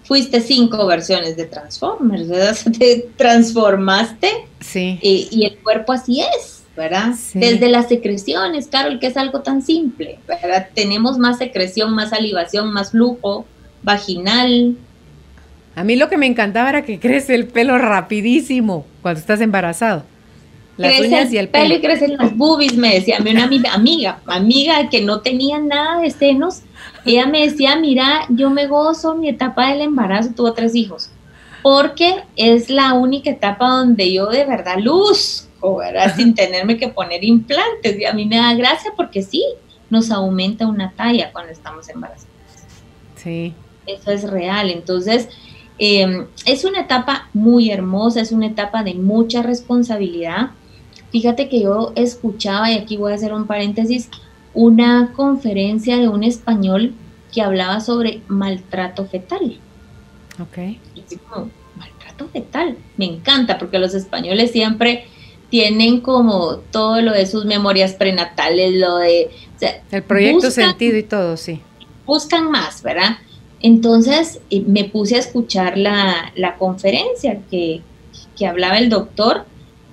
[SPEAKER 3] fuiste 5 versiones de Transformers, ¿verdad? Te transformaste,
[SPEAKER 2] Sí.
[SPEAKER 3] Y el cuerpo así es, ¿verdad?
[SPEAKER 2] Sí.
[SPEAKER 3] Desde las secreciones, Carol, que es algo tan simple, ¿verdad? Tenemos más secreción, más salivación, más flujo vaginal.
[SPEAKER 2] A mí lo que me encantaba era que crece el pelo rapidísimo cuando estás embarazado. Las
[SPEAKER 3] crece
[SPEAKER 2] uñas y el pelo.
[SPEAKER 3] Y crecen las boobies, me decía a mí una amiga que no tenía nada de senos. Ella me decía, mira, yo me gozo mi etapa del embarazo, tuvo 3 hijos, porque es la única etapa donde yo de verdad luzco, ¿verdad? Sin tenerme que poner implantes. Y a mí me da gracia porque sí, nos aumenta una talla cuando estamos embarazadas.
[SPEAKER 2] Sí.
[SPEAKER 3] Eso es real. Entonces, es una etapa muy hermosa, es una etapa de mucha responsabilidad. Fíjate que yo escuchaba, y aquí voy a hacer un paréntesis, una conferencia de un español que hablaba sobre maltrato fetal.
[SPEAKER 2] Ok.
[SPEAKER 3] Y así como, maltrato fetal, me encanta, porque los españoles siempre tienen como todo lo de sus memorias prenatales, lo de... O sea,
[SPEAKER 2] el proyecto sentido y todo, sí.
[SPEAKER 3] Buscan más, ¿verdad? Entonces me puse a escuchar la conferencia que hablaba el doctor,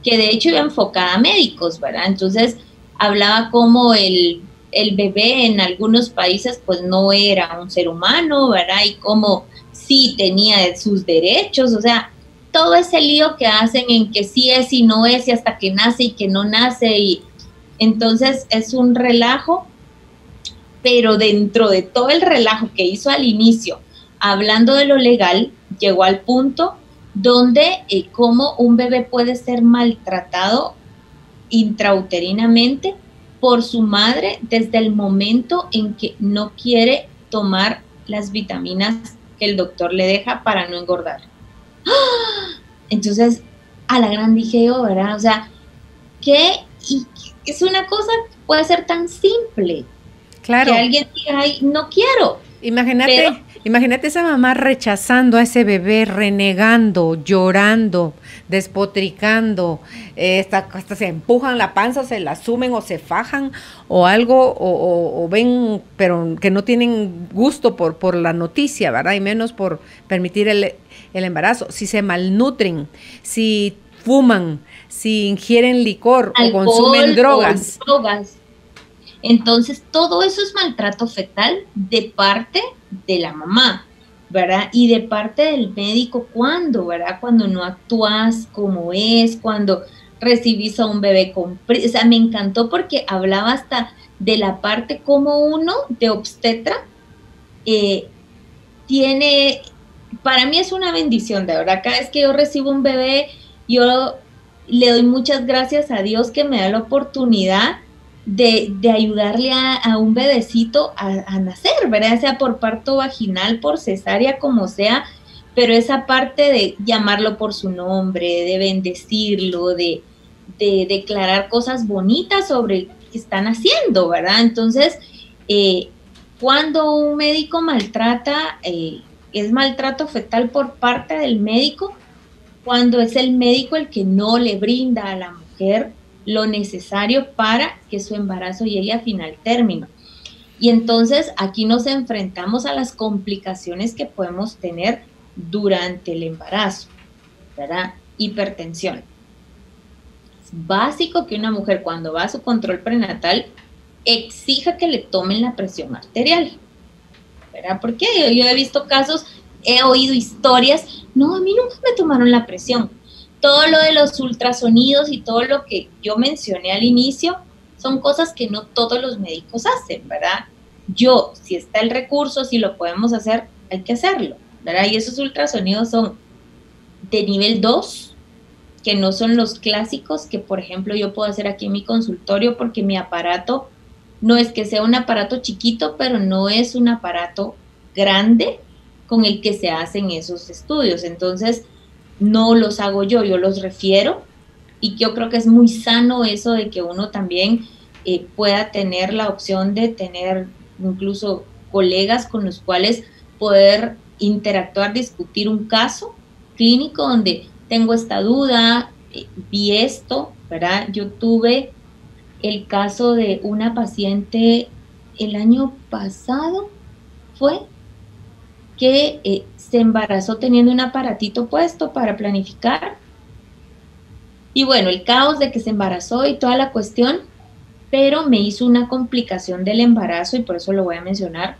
[SPEAKER 3] que de hecho iba enfocada a médicos, ¿verdad? Entonces hablaba como el bebé en algunos países pues no era un ser humano, ¿verdad? Y como sí tenía sus derechos, o sea, todo ese lío que hacen en que sí es y no es, y hasta que nace y que no nace, y entonces es un relajo. Pero dentro de todo el relajo que hizo al inicio, hablando de lo legal, llegó al punto donde cómo un bebé puede ser maltratado intrauterinamente por su madre desde el momento en que no quiere tomar las vitaminas que el doctor le deja para no engordar. Entonces, a la gran dije yo, ¿verdad? O sea, que es una cosa que puede ser tan simple.
[SPEAKER 2] Claro.
[SPEAKER 3] Que alguien diga, ay, no quiero.
[SPEAKER 2] Imagínate esa mamá rechazando a ese bebé, renegando, llorando, despotricando, hasta se empujan la panza, o se la sumen o se fajan o algo, o ven, pero que no tienen gusto por la noticia, ¿verdad? Y menos por permitir el embarazo. Si se malnutren, si fuman, si ingieren licor, alcohol, o consumen drogas.
[SPEAKER 3] Entonces, todo eso es maltrato fetal de parte de la mamá, ¿verdad? Y de parte del médico, ¿cuándo, verdad? Cuando no actúas como es, cuando recibís a un bebé con... O sea, me encantó porque hablaba hasta de la parte como uno de obstetra tiene... Para mí es una bendición, de verdad. Cada vez que yo recibo un bebé, yo le doy muchas gracias a Dios que me da la oportunidad de ayudarle a un bebecito a nacer, ¿verdad? Sea por parto vaginal, por cesárea, como sea, pero esa parte de llamarlo por su nombre, de bendecirlo, de declarar cosas bonitas sobre que están haciendo, ¿verdad? Entonces, cuando un médico maltrata, es maltrato fetal por parte del médico, cuando es el médico el que no le brinda a la mujer lo necesario para que su embarazo llegue a final término. Y entonces aquí nos enfrentamos a las complicaciones que podemos tener durante el embarazo, ¿verdad? Hipertensión. Es básico que una mujer cuando va a su control prenatal exija que le tomen la presión arterial, ¿verdad? Porque yo he visto casos, he oído historias, no, a mí nunca me tomaron la presión. Todo lo de los ultrasonidos y todo lo que yo mencioné al inicio son cosas que no todos los médicos hacen, ¿verdad? Si está el recurso, si lo podemos hacer, hay que hacerlo, ¿verdad? Y esos ultrasonidos son de nivel 2, que no son los clásicos que, por ejemplo, yo puedo hacer aquí en mi consultorio porque mi aparato no es que sea un aparato chiquito, pero no es un aparato grande con el que se hacen esos estudios. Entonces, no los hago yo los refiero, y yo creo que es muy sano eso de que uno también pueda tener la opción de tener incluso colegas con los cuales poder interactuar, discutir un caso clínico donde tengo esta duda, vi esto, ¿verdad? Yo tuve el caso de una paciente el año pasado, que se embarazó teniendo un aparatito puesto para planificar. Y bueno, el caos de que se embarazó y toda la cuestión, pero me hizo una complicación del embarazo, y por eso lo voy a mencionar,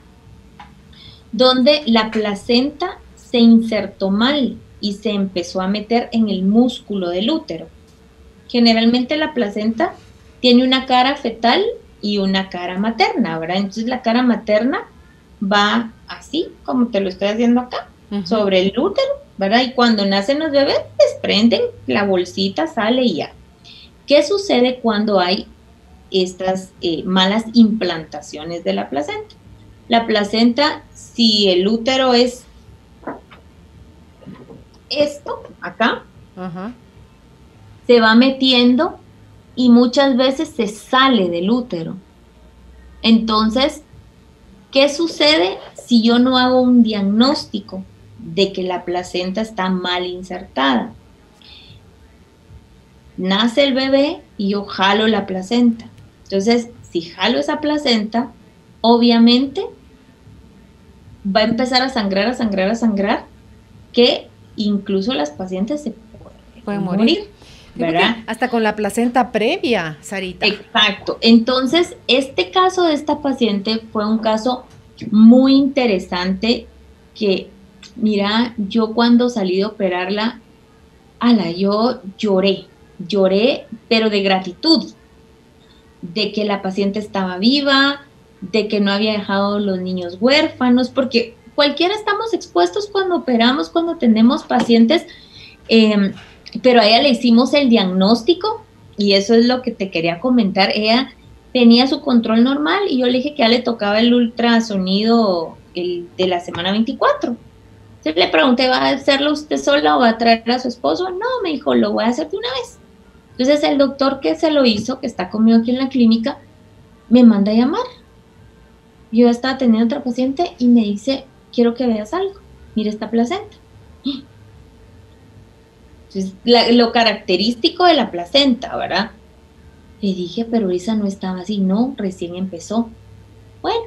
[SPEAKER 3] donde la placenta se insertó mal y se empezó a meter en el músculo del útero. Generalmente la placenta tiene una cara fetal y una cara materna, ¿verdad? Entonces la cara materna va así, como te lo estoy haciendo acá, sobre el útero, ¿verdad? Y cuando nacen los bebés, desprenden, la bolsita sale y ya. ¿Qué sucede cuando hay estas malas implantaciones de la placenta? La placenta, si el útero es esto, acá, se va metiendo y muchas veces se sale del útero. Entonces, ¿qué sucede si yo no hago un diagnóstico de que la placenta está mal insertada? Nace el bebé y yo jalo la placenta. Entonces, si jalo esa placenta, obviamente va a empezar a sangrar, que incluso las pacientes se pueden morir, ¿verdad?
[SPEAKER 2] Hasta con la placenta previa, Sarita.
[SPEAKER 3] Exacto. Entonces, este caso de esta paciente fue un caso muy interesante que, mira, yo cuando salí de operarla, yo lloré, pero de gratitud, de que la paciente estaba viva, de que no había dejado los niños huérfanos, porque cualquiera estamos expuestos cuando operamos, cuando tenemos pacientes, pero a ella le hicimos el diagnóstico y eso es lo que te quería comentar. Ella tenía su control normal y yo le dije que ya le tocaba el ultrasonido de la semana 24. Entonces le pregunté, ¿va a hacerlo usted sola o va a traer a su esposo? No, me dijo, lo voy a hacer de una vez. Entonces el doctor que se lo hizo, que está conmigo aquí en la clínica, me manda a llamar. Yo estaba teniendo otra paciente y me dice, quiero que veas algo, mira esta placenta. Entonces, lo característico de la placenta, ¿verdad? Le dije, pero esa no estaba así, no, recién empezó. Bueno,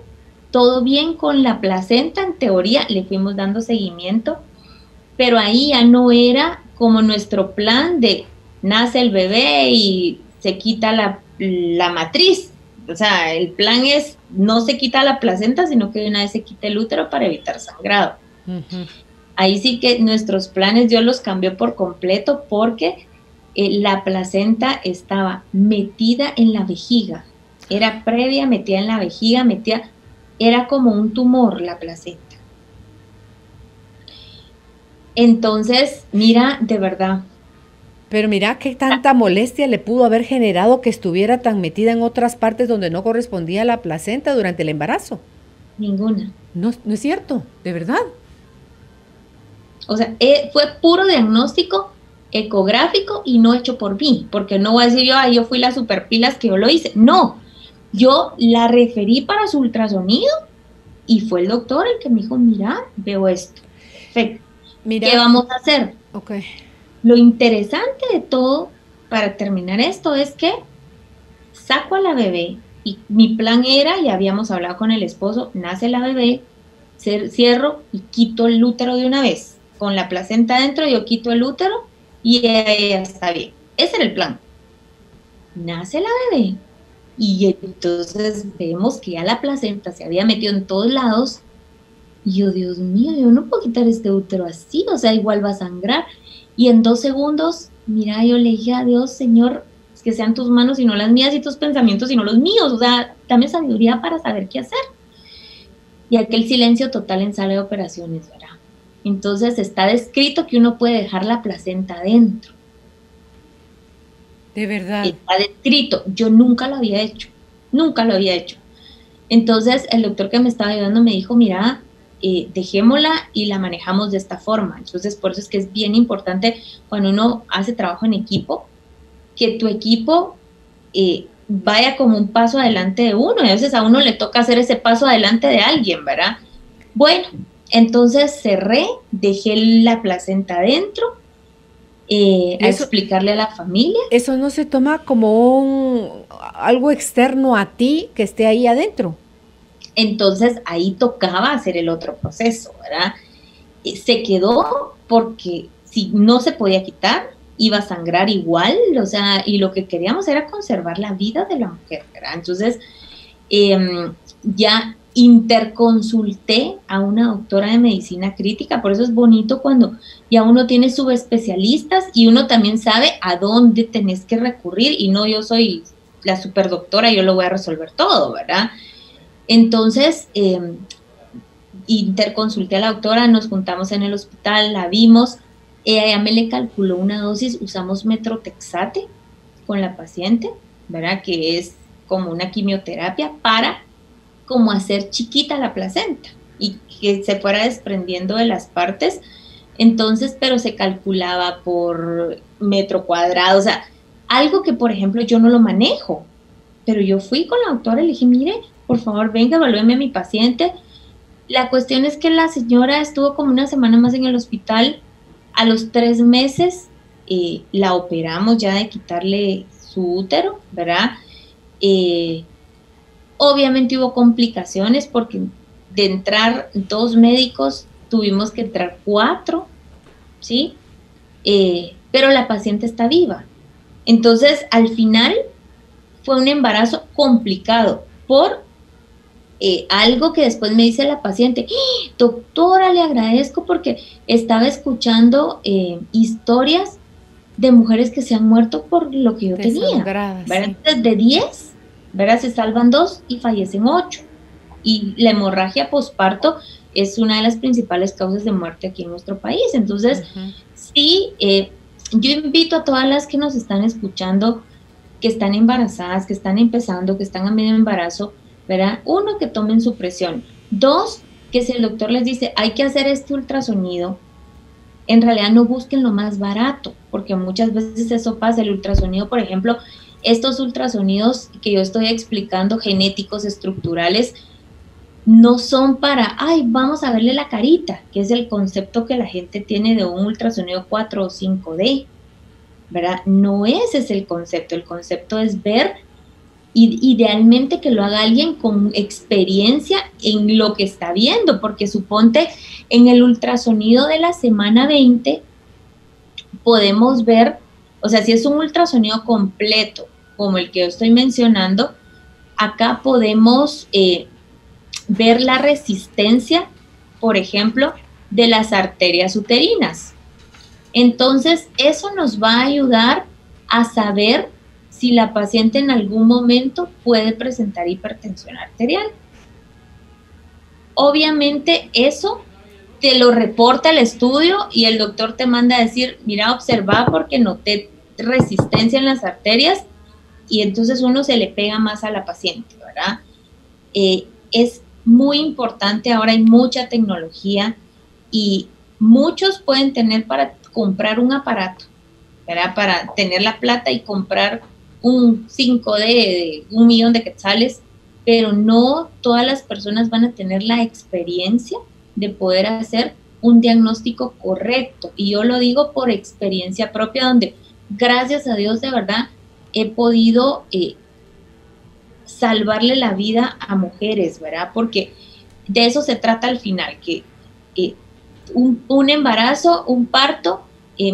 [SPEAKER 3] todo bien con la placenta, en teoría le fuimos dando seguimiento, pero ahí ya no era como nuestro plan de nace el bebé y se quita la matriz. O sea, el plan es, no se quita la placenta, sino que de una vez se quita el útero para evitar sangrado. Ahí sí que nuestros planes Dios los cambió por completo porque la placenta estaba metida en la vejiga. Era previa, metida en la vejiga, era como un tumor la placenta. Entonces, mira, de verdad.
[SPEAKER 2] Pero mira qué tanta molestia le pudo haber generado que estuviera tan metida en otras partes donde no correspondía la placenta durante el embarazo.
[SPEAKER 3] Ninguna.
[SPEAKER 2] No es cierto, de verdad.
[SPEAKER 3] O sea, fue puro diagnóstico ecográfico y no hecho por mí, porque no voy a decir yo fui la superpilas que yo lo hice. No, yo la referí para su ultrasonido y fue el doctor el que me dijo, mira, veo esto. Perfecto. Mira, ¿qué vamos a hacer?
[SPEAKER 2] Okay.
[SPEAKER 3] Lo interesante de todo, para terminar esto, es que saco a la bebé y mi plan era, y habíamos hablado con el esposo, nace la bebé, cierro y quito el útero de una vez. Con la placenta adentro yo quito el útero y ella está bien. Ese era el plan. Nace la bebé y entonces vemos que ya la placenta se había metido en todos lados y yo, Dios mío, yo no puedo quitar este útero así, o sea, igual va a sangrar. Y en 2 segundos, mira, yo le dije a Dios, Señor, que sean tus manos y no las mías y tus pensamientos y no los míos, o sea, dame sabiduría para saber qué hacer. Y aquel silencio total en sala de operaciones, ¿verdad? Entonces está descrito que uno puede dejar la placenta adentro.
[SPEAKER 2] De verdad.
[SPEAKER 3] Está descrito, yo nunca lo había hecho. Entonces el doctor que me estaba ayudando me dijo, mira, dejémosla y la manejamos de esta forma. Entonces por eso es que es bien importante cuando uno hace trabajo en equipo, que tu equipo vaya como un paso adelante de uno, y a veces a uno le toca hacer ese paso adelante de alguien, ¿verdad? Bueno, entonces cerré, dejé la placenta adentro, a explicarle a la familia.
[SPEAKER 2] Eso no se toma como algo externo a ti que esté ahí adentro.
[SPEAKER 3] Entonces ahí tocaba hacer el otro proceso, ¿verdad? se quedó porque si no se podía quitar, iba a sangrar igual, o sea, y lo que queríamos era conservar la vida de la mujer, ¿verdad? Entonces, ya interconsulté a una doctora de medicina crítica, por eso es bonito cuando ya uno tiene subespecialistas y uno también sabe a dónde tenés que recurrir, y no yo soy la superdoctora, yo lo voy a resolver todo, ¿verdad? Entonces, interconsulté a la doctora, nos juntamos en el hospital, la vimos, ella ya me le calculó una dosis, usamos metrotexate con la paciente, ¿verdad? Que es como una quimioterapia para como hacer chiquita la placenta y que se fuera desprendiendo de las partes. Entonces, pero se calculaba por metro cuadrado, o sea, algo que, por ejemplo, yo no lo manejo, pero yo fui con la doctora y le dije, mire, por favor, venga, evalúeme a mi paciente. La cuestión es que la señora estuvo como una semana más en el hospital. A los 3 meses la operamos ya de quitarle su útero, ¿verdad? Obviamente hubo complicaciones porque de entrar 2 médicos tuvimos que entrar 4, ¿sí? Pero la paciente está viva. Entonces, al final fue un embarazo complicado por algo que después me dice la paciente, doctora, le agradezco porque estaba escuchando historias de mujeres que se han muerto por lo que yo tenía, ¿verdad? Sí. De 10, ¿verdad? Se salvan 2 y fallecen 8. Y la hemorragia posparto es una de las principales causas de muerte aquí en nuestro país. Entonces, sí, yo invito a todas las que nos están escuchando, que están embarazadas, que están empezando, que están a medio embarazo, ¿verdad? 1, que tomen su presión. 2, que si el doctor les dice, hay que hacer este ultrasonido, en realidad no busquen lo más barato, porque muchas veces eso pasa. El ultrasonido, por ejemplo, estos ultrasonidos que yo estoy explicando, genéticos, estructurales, no son para, ay, vamos a verle la carita, que es el concepto que la gente tiene de un ultrasonido 4 o 5D, ¿verdad? No ese es el concepto es ver, idealmente que lo haga alguien con experiencia en lo que está viendo, porque suponte en el ultrasonido de la semana 20 podemos ver, o sea, si es un ultrasonido completo como el que yo estoy mencionando, acá podemos ver la resistencia, por ejemplo, de las arterias uterinas. Entonces, eso nos va a ayudar a saber si la paciente en algún momento puede presentar hipertensión arterial. Obviamente eso te lo reporta el estudio y el doctor te manda a decir, mira, observa porque noté resistencia en las arterias, y entonces uno se le pega más a la paciente, ¿verdad? Es muy importante, ahora hay mucha tecnología y muchos pueden tener para comprar un aparato, ¿verdad? Para tener la plata y comprar un 5D de 1 millón de quetzales, pero no todas las personas van a tener la experiencia de poder hacer un diagnóstico correcto. Y yo lo digo por experiencia propia, donde gracias a Dios de verdad he podido salvarle la vida a mujeres, ¿verdad? Porque de eso se trata al final, que un embarazo, un parto,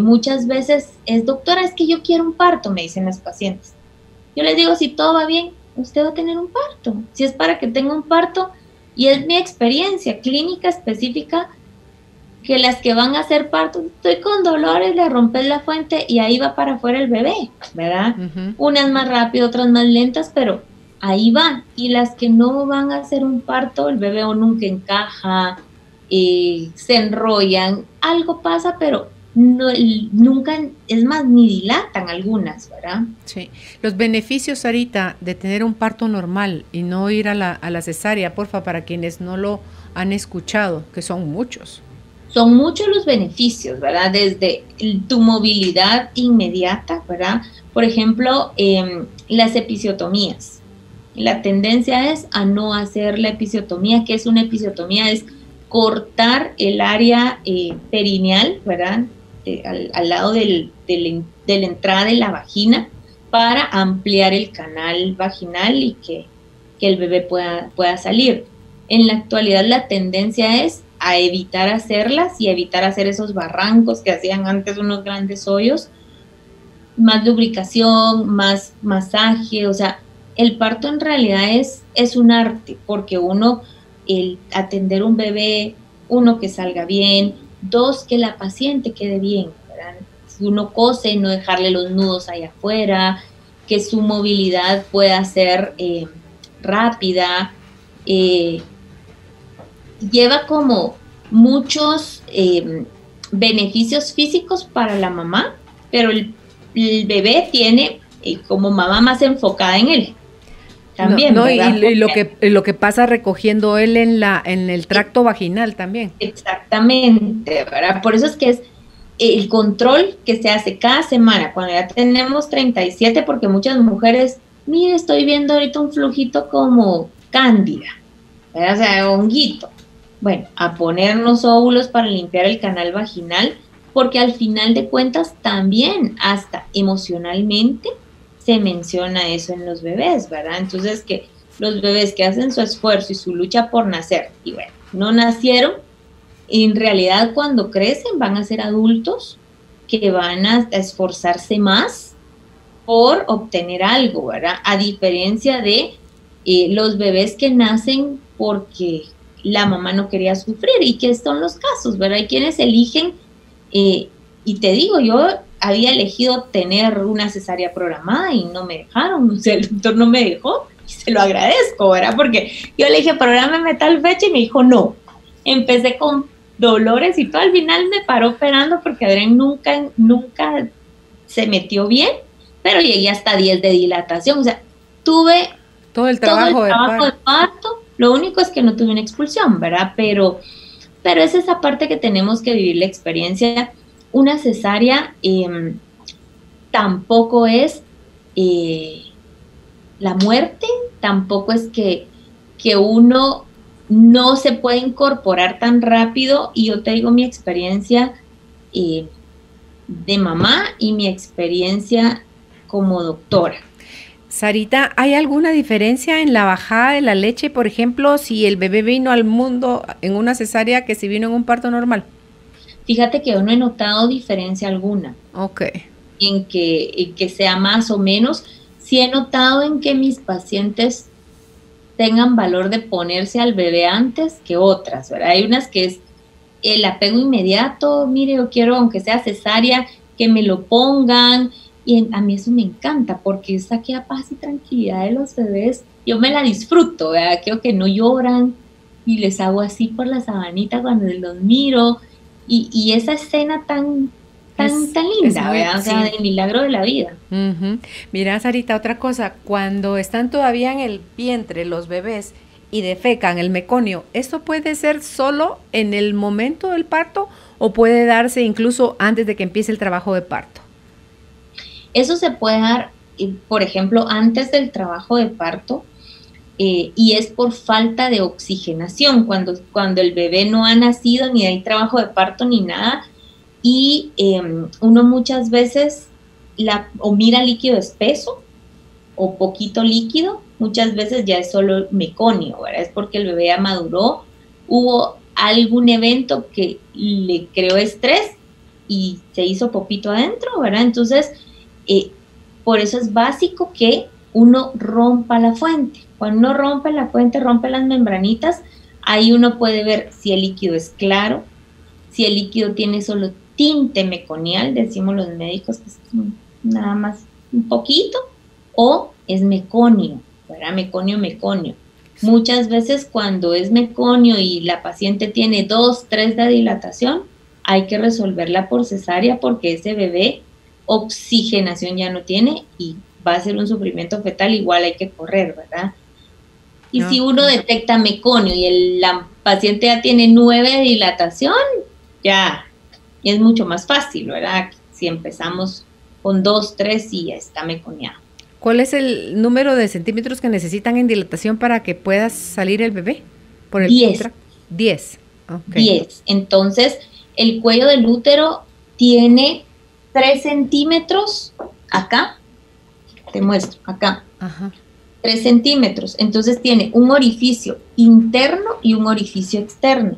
[SPEAKER 3] muchas veces es, doctora, es que yo quiero un parto, me dicen las pacientes. Yo les digo, si todo va bien, usted va a tener un parto. Si es para que tenga un parto, y es mi experiencia clínica específica, que las que van a hacer parto, estoy con dolores, le rompes la fuente y ahí va para afuera el bebé, ¿verdad? Unas más rápido, otras más lentas, pero ahí van. Y las que no van a hacer un parto, el bebé o nunca encaja, se enrollan, algo pasa, pero no, nunca, es más, ni dilatan algunas, ¿verdad?
[SPEAKER 2] Sí. Los beneficios, Sarita, de tener un parto normal y no ir a la cesárea, porfa, para quienes no lo han escuchado, que son muchos.
[SPEAKER 3] Son muchos los beneficios, ¿verdad? Desde tu movilidad inmediata, ¿verdad? Por ejemplo, las episiotomías. La tendencia es a no hacer la episiotomía. ¿Qué es una episiotomía? Es cortar el área perineal, ¿verdad? Al lado de la entrada de la vagina para ampliar el canal vaginal y que el bebé pueda salir. En la actualidad la tendencia es a evitar hacerlas y a evitar hacer esos barrancos que hacían antes, unos grandes hoyos. Más lubricación, más masaje, o sea, el parto en realidad es un arte, porque uno, el atender un bebé, uno que salga bien, dos, que la paciente quede bien, ¿verdad? Si uno cose, no dejarle los nudos allá afuera, que su movilidad pueda ser rápida, lleva como muchos beneficios físicos para la mamá, pero el bebé tiene como mamá más enfocada en él. También,
[SPEAKER 2] no,
[SPEAKER 3] ¿verdad?
[SPEAKER 2] y lo que pasa recogiendo él en el tracto vaginal también.
[SPEAKER 3] Exactamente, ¿verdad? Por eso es que es el control que se hace cada semana, cuando ya tenemos 37, porque muchas mujeres, mire, estoy viendo ahorita un flujito como cándida, ¿verdad? O sea, honguito. Bueno, a ponernos óvulos para limpiar el canal vaginal, porque al final de cuentas también hasta emocionalmente se menciona eso en los bebés, ¿verdad? Entonces que los bebés que hacen su esfuerzo y su lucha por nacer, y bueno, no nacieron, en realidad cuando crecen van a ser adultos que van a esforzarse más por obtener algo, ¿verdad? A diferencia de los bebés que nacen porque la mamá no quería sufrir, y que son los casos, ¿verdad? Hay quienes eligen, y te digo, yo había elegido tener una cesárea programada y no me dejaron, o sea, el doctor no me dejó, y se lo agradezco, ¿verdad? Porque yo le dije, prográmeme tal fecha, y me dijo no. Empecé con dolores y todo, al final me paró operando porque Adrián nunca se metió bien, pero llegué hasta 10 de dilatación, o sea, tuve
[SPEAKER 2] todo el trabajo de
[SPEAKER 3] parto, lo único es que no tuve una expulsión, ¿verdad? Pero es esa parte que tenemos que vivir la experiencia. Una cesárea tampoco es la muerte, tampoco es que uno no se puede incorporar tan rápido, y yo te digo mi experiencia de mamá y mi experiencia como doctora.
[SPEAKER 2] Sarita, ¿hay alguna diferencia en la bajada de la leche, por ejemplo, si el bebé vino al mundo en una cesárea que si vino en un parto normal?
[SPEAKER 3] Fíjate que yo no he notado diferencia alguna.
[SPEAKER 2] Ok.
[SPEAKER 3] En que sea más o menos. Sí he notado en que mis pacientes tengan valor de ponerse al bebé antes que otras, ¿verdad? Hay unas que es el apego inmediato, mire, yo quiero, aunque sea cesárea, que me lo pongan, y a mí eso me encanta, porque es aquella paz y tranquilidad de los bebés, yo me la disfruto, ¿verdad? Creo que no lloran, y les hago así por la sabanita cuando los miro, y esa escena tan linda, ¿verdad? O sea, del milagro de la vida.
[SPEAKER 2] Uh-huh. Mira, Sarita, otra cosa, cuando están todavía en el vientre los bebés y defecan el meconio, ¿esto puede ser solo en el momento del parto o puede darse incluso antes de que empiece el trabajo de parto?
[SPEAKER 3] Eso se puede dar, por ejemplo, antes del trabajo de parto, y es por falta de oxigenación, cuando el bebé no ha nacido, ni hay trabajo de parto ni nada, y uno muchas veces o mira líquido espeso o poquito líquido, muchas veces ya es solo meconio, ¿verdad? Es porque el bebé ya maduró, hubo algún evento que le creó estrés y se hizo popito adentro, ¿verdad? Entonces, por eso es básico que uno rompa la fuente. Cuando uno rompe la fuente, rompe las membranitas, ahí uno puede ver si el líquido es claro, si el líquido tiene solo tinte meconial, decimos los médicos que es nada más un poquito, o es meconio, ¿verdad? Meconio. Muchas veces cuando es meconio y la paciente tiene 2, 3 de dilatación, hay que resolverla por cesárea porque ese bebé oxigenación ya no tiene y va a ser un sufrimiento fetal, igual hay que correr, ¿verdad? Y si uno detecta meconio y la paciente ya tiene 9 de dilatación, ya es mucho más fácil, ¿verdad? Si empezamos con 2, 3 y ya está meconiado.
[SPEAKER 2] ¿Cuál es el número de centímetros que necesitan en dilatación para que pueda salir el bebé?
[SPEAKER 3] 10.
[SPEAKER 2] 10. Okay.
[SPEAKER 3] 10. Entonces, el cuello del útero tiene 3 centímetros acá. Te muestro, acá.
[SPEAKER 2] Ajá.
[SPEAKER 3] 3 centímetros. Entonces tiene un orificio interno y un orificio externo.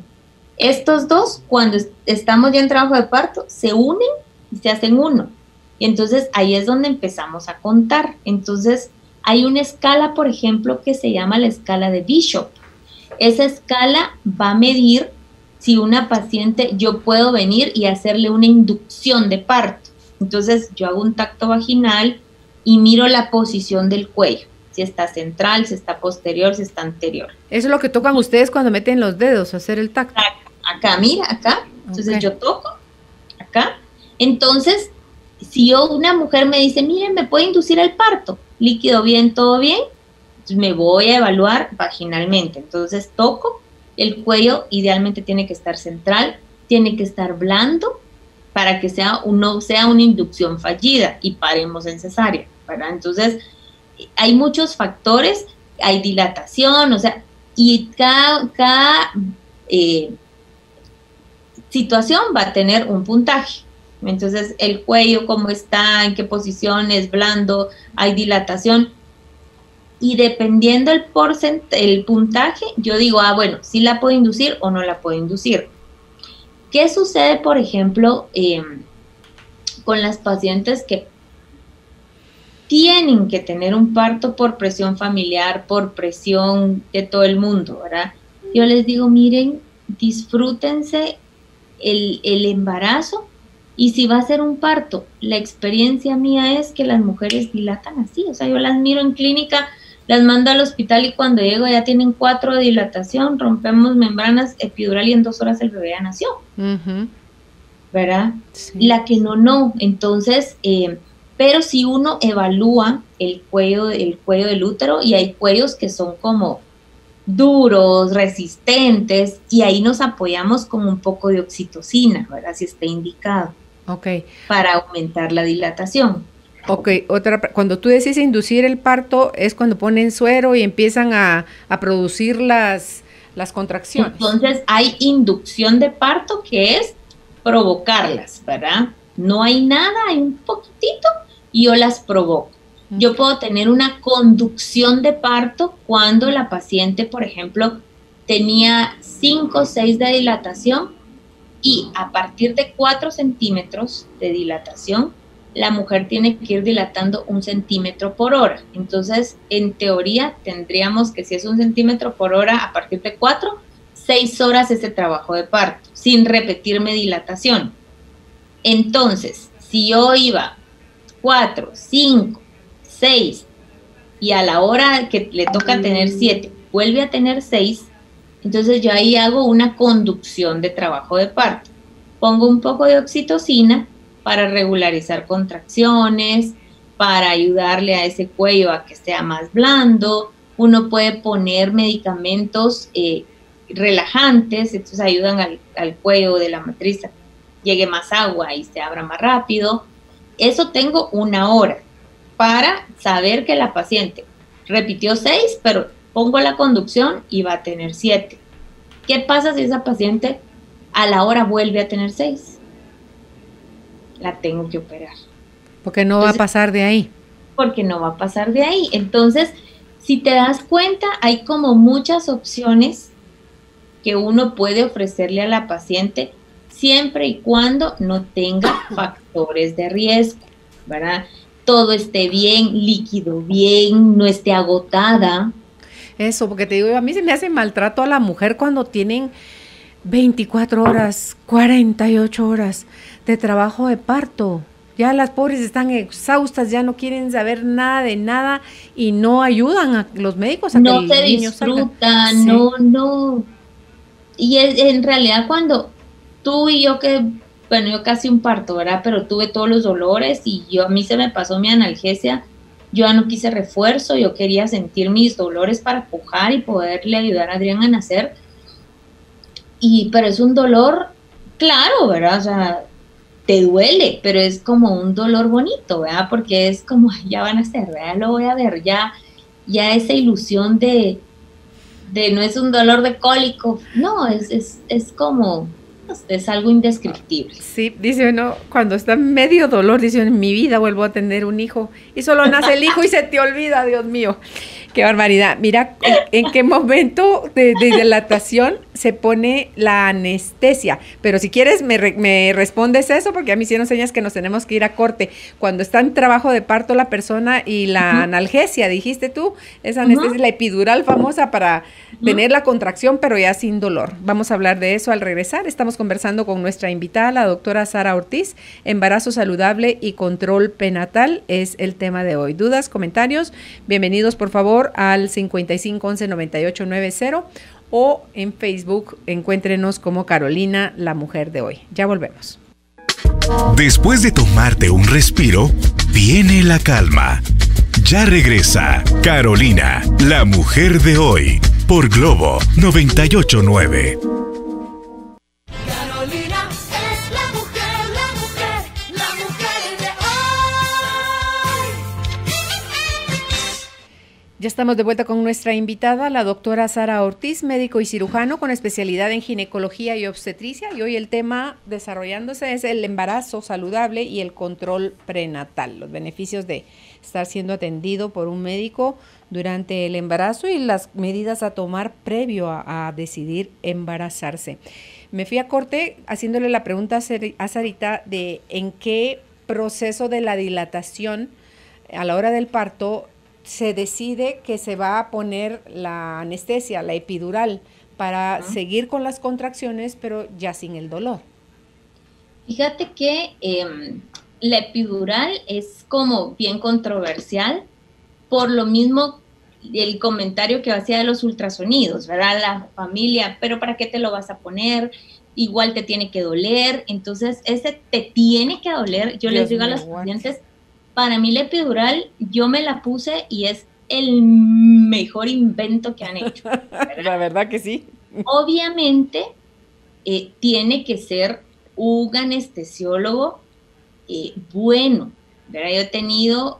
[SPEAKER 3] Estos dos, cuando estamos ya en trabajo de parto, se unen y se hacen uno. Y entonces ahí es donde empezamos a contar. Entonces hay una escala, por ejemplo, que se llama la escala de Bishop. Esa escala va a medir si una paciente, yo puedo venir y hacerle una inducción de parto. Entonces yo hago un tacto vaginal y miro la posición del cuello, si está central, si está posterior, si está anterior.
[SPEAKER 2] Eso es lo que tocan ustedes cuando meten los dedos, hacer el tacto.
[SPEAKER 3] Acá, mira, acá. Entonces yo toco, acá. Entonces, si una mujer me dice, miren, ¿me puede inducir el parto? Líquido bien, todo bien. Entonces me voy a evaluar vaginalmente. Entonces toco, el cuello idealmente tiene que estar central, tiene que estar blando para que no sea una inducción fallida y paremos en cesárea, ¿verdad? Entonces, hay muchos factores, hay dilatación, o sea, y cada situación va a tener un puntaje. Entonces, el cuello, cómo está, en qué posición es blando, hay dilatación. Y dependiendo el puntaje, yo digo, bueno, sí la puedo inducir o no la puedo inducir. ¿Qué sucede, por ejemplo, con las pacientes que tienen que tener un parto por presión familiar, por presión de todo el mundo, ¿verdad? Yo les digo, miren, disfrútense el embarazo, y si va a ser un parto, la experiencia mía es que las mujeres dilatan así, o sea, yo las miro en clínica, las mando al hospital y cuando llego ya tienen 4 de dilatación, rompemos membranas, epidural y en 2 horas el bebé ya nació, ¿verdad? Sí. La que no, entonces, pero si uno evalúa el cuello del útero, y hay cuellos que son como duros, resistentes, y ahí nos apoyamos con un poco de oxitocina, ¿verdad? Si está indicado.
[SPEAKER 2] Okay.
[SPEAKER 3] Para aumentar la dilatación.
[SPEAKER 2] Ok, cuando tú decís inducir el parto, es cuando ponen suero y empiezan a producir las contracciones.
[SPEAKER 3] Entonces hay inducción de parto, que es provocarlas, ¿verdad? No hay nada, hay un poquitito y yo las provoco. Okay. Yo puedo tener una conducción de parto cuando la paciente, por ejemplo, tenía 5 o 6 de dilatación, y a partir de 4 centímetros de dilatación, la mujer tiene que ir dilatando 1 centímetro por hora. Entonces, en teoría, tendríamos que, si es 1 centímetro por hora, a partir de 4, 6 horas ese trabajo de parto, sin repetirme dilatación. Entonces, si yo iba 4, 5, 6, y a la hora que le toca tener 7, vuelve a tener 6, entonces yo ahí hago una conducción de trabajo de parto. Pongo un poco de oxitocina para regularizar contracciones, para ayudarle a ese cuello a que sea más blando. Uno puede poner medicamentos relajantes, entonces ayudan al cuello de la matriz a llegue más agua y se abra más rápido. Eso tengo 1 hora para saber que la paciente repitió 6, pero pongo la conducción y va a tener 7. ¿Qué pasa si esa paciente a la hora vuelve a tener 6? La tengo que operar.
[SPEAKER 2] Porque no va a pasar de ahí.
[SPEAKER 3] Porque no va a pasar de ahí. Entonces, si te das cuenta, hay como muchas opciones que uno puede ofrecerle a la paciente siempre y cuando no tenga factores de riesgo, ¿verdad? Todo esté bien, líquido bien, no esté agotada.
[SPEAKER 2] Eso, porque te digo, a mí se me hace maltrato a la mujer cuando tienen 24 horas, 48 horas de trabajo de parto. Ya las pobres están exhaustas, ya no quieren saber nada de nada y no ayudan a los médicos a
[SPEAKER 3] no
[SPEAKER 2] que
[SPEAKER 3] se
[SPEAKER 2] el niño
[SPEAKER 3] disfruta,
[SPEAKER 2] salga.
[SPEAKER 3] No. Y en realidad cuando tú y yo yo casi un parto, ¿verdad? Pero tuve todos los dolores y a mí se me pasó mi analgesia. Yo ya no quise refuerzo, yo quería sentir mis dolores para pujar y poderle ayudar a Adrián a nacer. Pero es un dolor, claro, ¿verdad? O sea, te duele, pero es como un dolor bonito, ¿verdad? Porque es como, ya van a nacer, ¿verdad? Lo voy a ver, ya esa ilusión de no es un dolor de cólico, no, es como, momentos es algo indescriptible.
[SPEAKER 2] Sí, dice uno, cuando está medio dolor, dice, en mi vida vuelvo a tener un hijo, y solo nace el hijo y se te olvida, Dios mío. Qué barbaridad. Mira, ¿en qué momento de dilatación se pone la anestesia? Pero si quieres, me respondes eso, porque a mí sí nos enseñas que nos tenemos que ir a corte. Cuando está en trabajo de parto la persona y la analgesia, dijiste tú, esa anestesia, la epidural famosa para tener la contracción, pero ya sin dolor. Vamos a hablar de eso al regresar. Estamos conversando con nuestra invitada, la doctora Sara Ortiz. Embarazo saludable y control prenatal es el tema de hoy. ¿Dudas, comentarios? Bienvenidos, por favor, al 5511-9890 o en Facebook encuéntrenos como Carolina, la mujer de hoy. Ya volvemos.
[SPEAKER 1] Después de tomarte un respiro, viene la calma. Ya regresa Carolina, la mujer de hoy, por Globo 98.9.
[SPEAKER 4] Carolina es la mujer de hoy.
[SPEAKER 2] Ya estamos de vuelta con nuestra invitada, la doctora Sara Ortiz, médico y cirujano con especialidad en ginecología y obstetricia. Y hoy el tema desarrollándose es el embarazo saludable y el control prenatal, los beneficios de estar siendo atendido por un médico durante el embarazo y las medidas a tomar previo a decidir embarazarse. Me fui a corte haciéndole la pregunta a Sarita de en qué proceso de la dilatación a la hora del parto se decide que se va a poner la anestesia, la epidural, para seguir con las contracciones, pero ya sin el dolor.
[SPEAKER 3] Fíjate que la epidural es como bien controversial, por lo mismo el comentario que hacía de los ultrasonidos, ¿verdad? La familia, pero ¿para qué te lo vas a poner? Igual te tiene que doler, entonces ese te tiene que doler. Yo les digo a los pacientes, para mí la epidural, yo me la puse y es el mejor invento que han hecho, ¿verdad?
[SPEAKER 2] La verdad que sí.
[SPEAKER 3] Obviamente, tiene que ser un anestesiólogo bueno, ¿verdad? Yo he tenido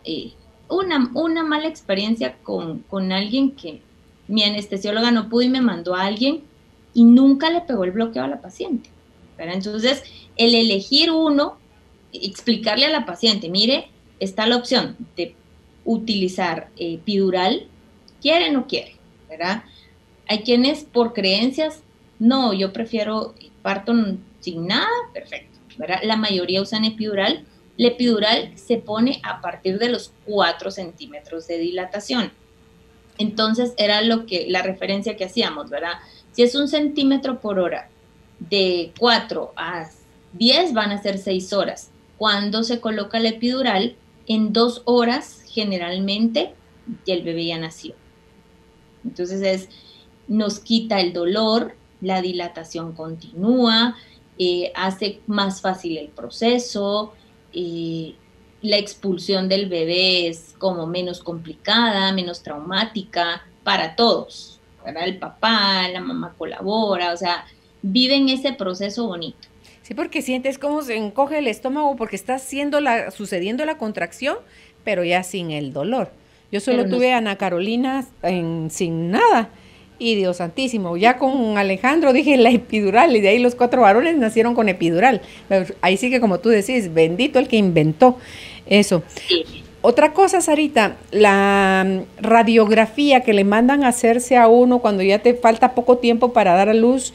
[SPEAKER 3] una mala experiencia con alguien que mi anestesióloga no pudo y me mandó a alguien y nunca le pegó el bloqueo a la paciente, ¿verdad? Entonces, el elegir uno, explicarle a la paciente, mire, está la opción de utilizar epidural, quiere o no quiere, ¿verdad? Hay quienes por creencias, no, yo prefiero parto sin nada, perfecto, ¿verdad? La mayoría usan epidural. La epidural se pone a partir de los 4 centímetros de dilatación. Entonces era la referencia que hacíamos, ¿verdad? Si es 1 centímetro por hora, de 4 a 10 van a ser 6 horas. Cuando se coloca la epidural, en 2 horas generalmente el bebé ya nació. Entonces nos quita el dolor, la dilatación continúa, hace más fácil el proceso, la expulsión del bebé es como menos complicada, menos traumática para todos, ¿verdad? El papá, la mamá colabora, o sea, viven ese proceso bonito.
[SPEAKER 2] Sí, porque sientes cómo se encoge el estómago porque está sucediendo la contracción, pero ya sin el dolor. Yo solo tuve a Ana Carolina sin nada. Y Dios santísimo, ya con Alejandro dije la epidural, y de ahí los 4 varones nacieron con epidural. Pero ahí sí que, como tú decís, bendito el que inventó eso.
[SPEAKER 3] Sí.
[SPEAKER 2] Otra cosa, Sarita, la radiografía que le mandan a hacerse a uno cuando ya te falta poco tiempo para dar a luz,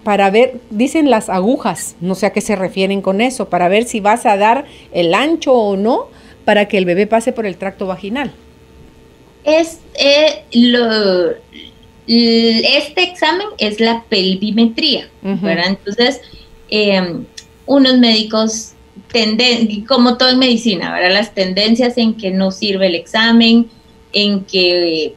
[SPEAKER 2] para ver, dicen las agujas, no sé a qué se refieren con eso, para ver si vas a dar el ancho o no para que el bebé pase por el tracto vaginal.
[SPEAKER 3] Este examen es la pelvimetría, ¿verdad? Entonces, unos médicos, como todo en medicina, ¿verdad? Las tendencias en que no sirve el examen, en que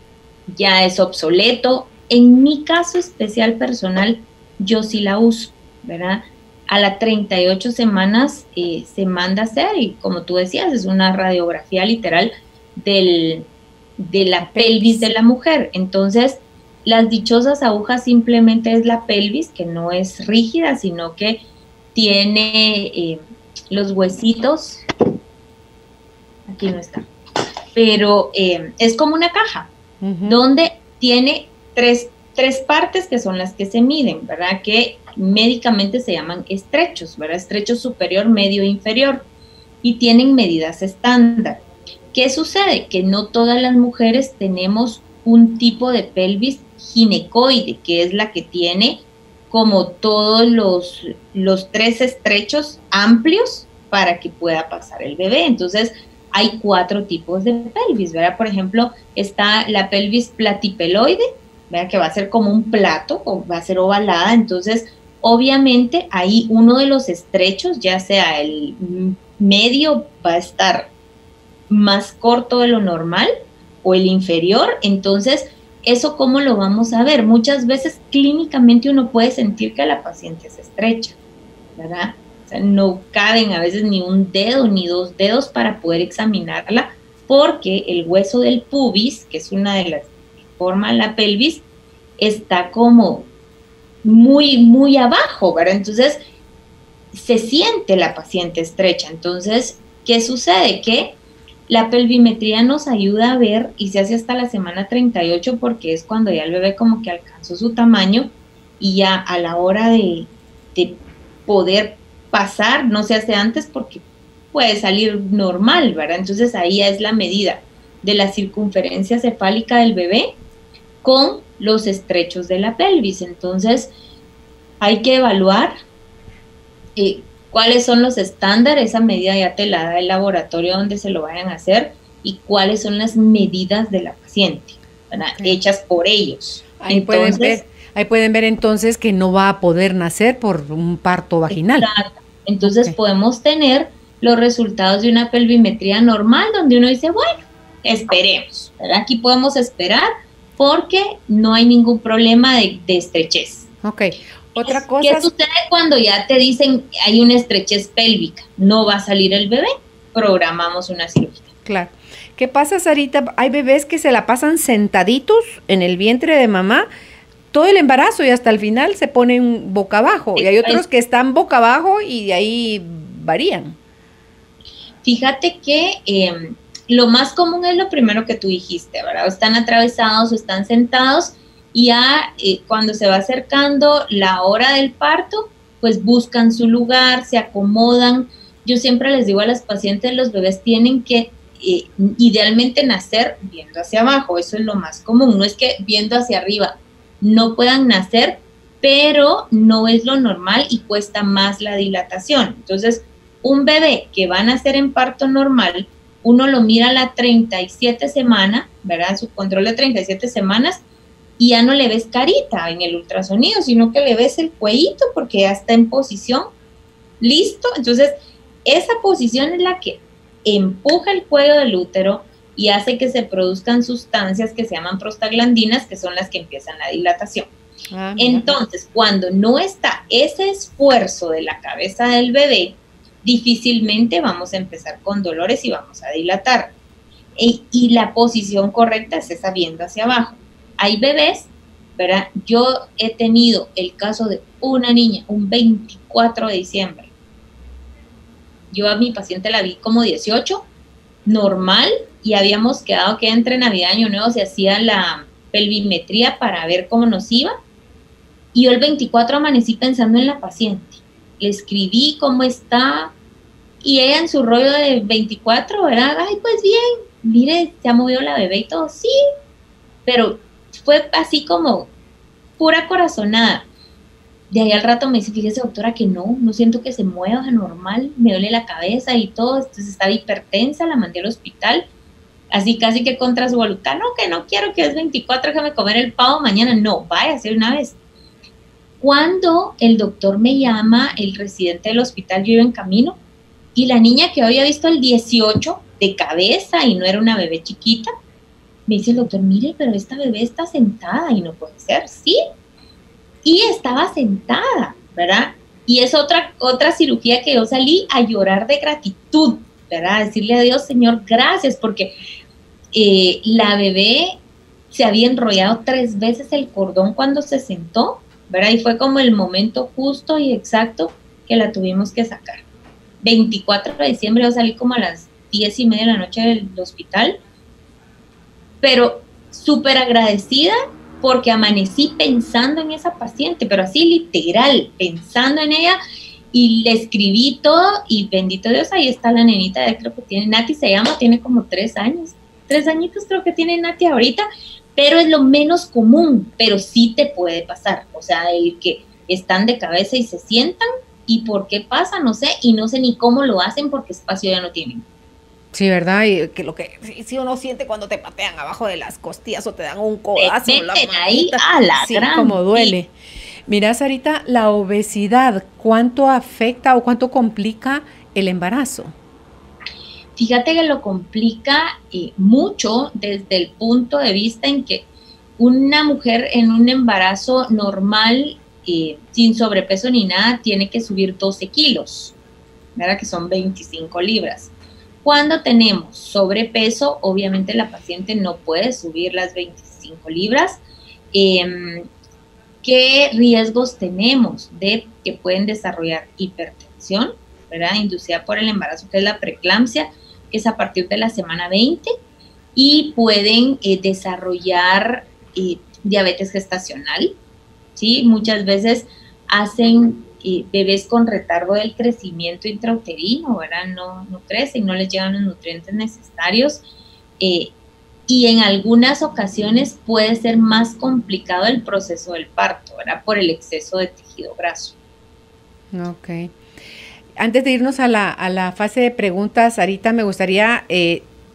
[SPEAKER 3] ya es obsoleto. En mi caso especial personal, yo sí la uso, ¿verdad? A las 38 semanas se manda a hacer, y como tú decías, es una radiografía literal de la pelvis de la mujer. Entonces, las dichosas agujas simplemente es la pelvis, que no es rígida, sino que tiene los huesitos, aquí no está, pero es como una caja, donde tiene 3 tres partes que son las que se miden, ¿verdad? Que médicamente se llaman estrechos, ¿verdad? Estrecho superior, medio e inferior, y tienen medidas estándar. ¿Qué sucede? Que no todas las mujeres tenemos un tipo de pelvis ginecoide, que es la que tiene como todos los tres estrechos amplios para que pueda pasar el bebé. Entonces, hay 4 tipos de pelvis, ¿verdad? Por ejemplo, está la pelvis platipeloide, ¿verdad? Que va a ser como un plato o va a ser ovalada. Entonces, obviamente, ahí uno de los estrechos, ya sea el medio, va a estar más corto de lo normal o el inferior. Entonces, ¿eso cómo lo vamos a ver? Muchas veces clínicamente uno puede sentir que la paciente se estrecha, ¿verdad? O sea, no caben a veces ni un dedo ni 2 dedos para poder examinarla, porque el hueso del pubis, que es una de las que forma la pelvis, está como muy, muy abajo, ¿verdad? Entonces, se siente la paciente estrecha. Entonces, ¿qué sucede? Que la pelvimetría nos ayuda a ver, y se hace hasta la semana 38, porque es cuando ya el bebé como que alcanzó su tamaño, y ya a la hora de poder pasar, no se hace antes porque puede salir normal, ¿verdad? Entonces ahí ya es la medida de la circunferencia cefálica del bebé con los estrechos de la pelvis. Entonces hay que evaluar cuáles son los estándares. Esa medida ya te la da el laboratorio donde se lo vayan a hacer, y cuáles son las medidas de la paciente, ¿verdad? Okay. Hechas por ellos.
[SPEAKER 2] Ahí pueden ver entonces que no va a poder nacer por un parto vaginal.
[SPEAKER 3] Exacto. Entonces podemos tener los resultados de una pelvimetría normal, donde uno dice, bueno, esperemos, ¿verdad? Aquí podemos esperar porque no hay ningún problema de estrechez.
[SPEAKER 2] Ok. Otra cosa.
[SPEAKER 3] ¿Qué sucede cuando ya te dicen hay una estrechez pélvica? No va a salir el bebé, programamos una cirugía.
[SPEAKER 2] Claro. ¿Qué pasa, Sarita? Hay bebés que se la pasan sentaditos en el vientre de mamá todo el embarazo y hasta el final se ponen boca abajo. Y hay otros que están boca abajo y de ahí varían.
[SPEAKER 3] Fíjate que lo más común es lo primero que tú dijiste, ¿verdad? O están atravesados o están sentados, y ya cuando se va acercando la hora del parto, pues buscan su lugar, se acomodan. Yo siempre les digo a las pacientes, los bebés tienen que idealmente nacer viendo hacia abajo. Eso es lo más común. No es que viendo hacia arriba no puedan nacer, pero no es lo normal y cuesta más la dilatación. Entonces, un bebé que va a nacer en parto normal, uno lo mira a la 37 semana, ¿verdad? Su control de 37 semanas, y ya no le ves carita en el ultrasonido, sino que le ves el cuellito porque ya está en posición, listo. Entonces, esa posición es la que empuja el cuello del útero y hace que se produzcan sustancias que se llaman prostaglandinas, que son las que empiezan la dilatación. Entonces, cuando no está ese esfuerzo de la cabeza del bebé, difícilmente vamos a empezar con dolores y vamos a dilatar. Y la posición correcta es esa, viendo hacia abajo. Hay bebés, ¿verdad? Yo he tenido el caso de una niña, un 24 de diciembre. Yo a mi paciente la vi como 18, normal, y habíamos quedado que entre Navidad y Año Nuevo se hacía la pelvimetría para ver cómo nos iba. Y yo el 24 amanecí pensando en la paciente. Le escribí cómo está, y ella en su rollo de 24, ¿verdad? Ay, pues bien, mire, se ha movido la bebé y todo, sí, pero fue así como pura corazonada. De ahí al rato me dice, fíjese, doctora, que no siento que se mueva normal, me duele la cabeza y todo, entonces estaba hipertensa, la mandé al hospital, así casi que contra su voluntad, no, que no quiero, que es 24, déjame comer el pavo mañana, no, vaya a ser una vez. Cuando el doctor me llama, el residente del hospital, yo iba en camino, y la niña que había visto el 18 de cabeza y no era una bebé chiquita, me dice el doctor, mire, pero esta bebé está sentada y no puede ser, sí, y estaba sentada, ¿verdad? Y es otra cirugía que yo salí a llorar de gratitud, ¿verdad? A decirle a Dios, Señor, gracias, porque la bebé se había enrollado 3 veces el cordón cuando se sentó, ¿verdad? Y fue como el momento justo y exacto que la tuvimos que sacar. 24 de diciembre yo salí como a las 10:30 de la noche del hospital, pero súper agradecida porque amanecí pensando en esa paciente, pero así literal, pensando en ella, y le escribí todo, y bendito Dios, ahí está la nenita, creo que tiene, Nati se llama, tiene como 3 años, 3 añitos creo que tiene Nati ahorita, pero es lo menos común, pero sí te puede pasar, o sea, el que están de cabeza y se sientan, y por qué pasa, no sé, y no sé ni cómo lo hacen porque espacio ya no tienen.
[SPEAKER 2] Sí, ¿verdad? Y que si uno siente cuando te patean abajo de las costillas o te dan un codazo,
[SPEAKER 3] Te
[SPEAKER 2] la
[SPEAKER 3] meten ahí
[SPEAKER 2] manita,
[SPEAKER 3] a la
[SPEAKER 2] sí,
[SPEAKER 3] gran.
[SPEAKER 2] como duele. Mira, Sarita, la obesidad, ¿cuánto afecta o cuánto complica el embarazo?
[SPEAKER 3] Fíjate que lo complica mucho desde el punto de vista en que una mujer en un embarazo normal, sin sobrepeso ni nada, tiene que subir 12 kilos, ¿verdad? Que son 25 libras. Cuando tenemos sobrepeso, obviamente la paciente no puede subir las 25 libras. ¿Qué riesgos tenemos de que pueden desarrollar hipertensión, ¿verdad? Inducida por el embarazo, que es la preeclampsia, que es a partir de la semana 20, y pueden desarrollar diabetes gestacional, ¿sí? Muchas veces hacen bebés con retardo del crecimiento intrauterino, ¿verdad? No crecen, no les llegan los nutrientes necesarios, y en algunas ocasiones puede ser más complicado el proceso del parto, ¿verdad? Por el exceso de tejido graso.
[SPEAKER 2] Ok. Antes de irnos a la fase de preguntas, Sarita, me gustaría,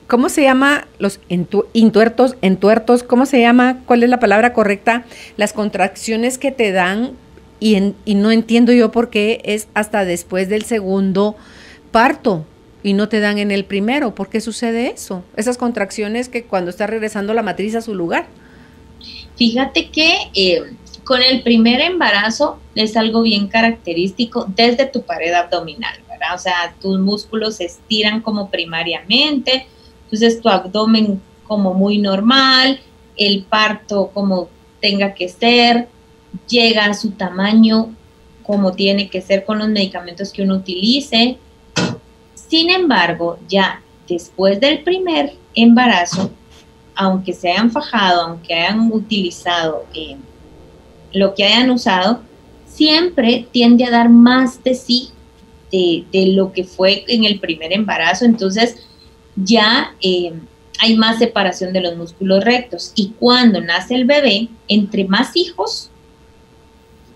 [SPEAKER 2] ¿cómo se llama los entuertos? ¿Cómo se llama? ¿Cuál es la palabra correcta? Las contracciones que te dan, y no entiendo yo por qué es hasta después del segundo parto y no te dan en el primero. ¿Por qué sucede eso? Esas contracciones que cuando está regresando la matriz a su lugar.
[SPEAKER 3] Fíjate que con el primer embarazo es algo bien característico desde tu pared abdominal, ¿verdad? O sea, tus músculos se estiran como primariamente, entonces tu abdomen como muy normal, el parto como tenga que ser, llega a su tamaño como tiene que ser con los medicamentos que uno utilice. Sin embargo, ya después del primer embarazo, aunque se hayan fajado, aunque hayan utilizado lo que hayan usado, siempre tiende a dar más de sí de lo que fue en el primer embarazo. Entonces ya hay más separación de los músculos rectos, y cuando nace el bebé, entre más hijos,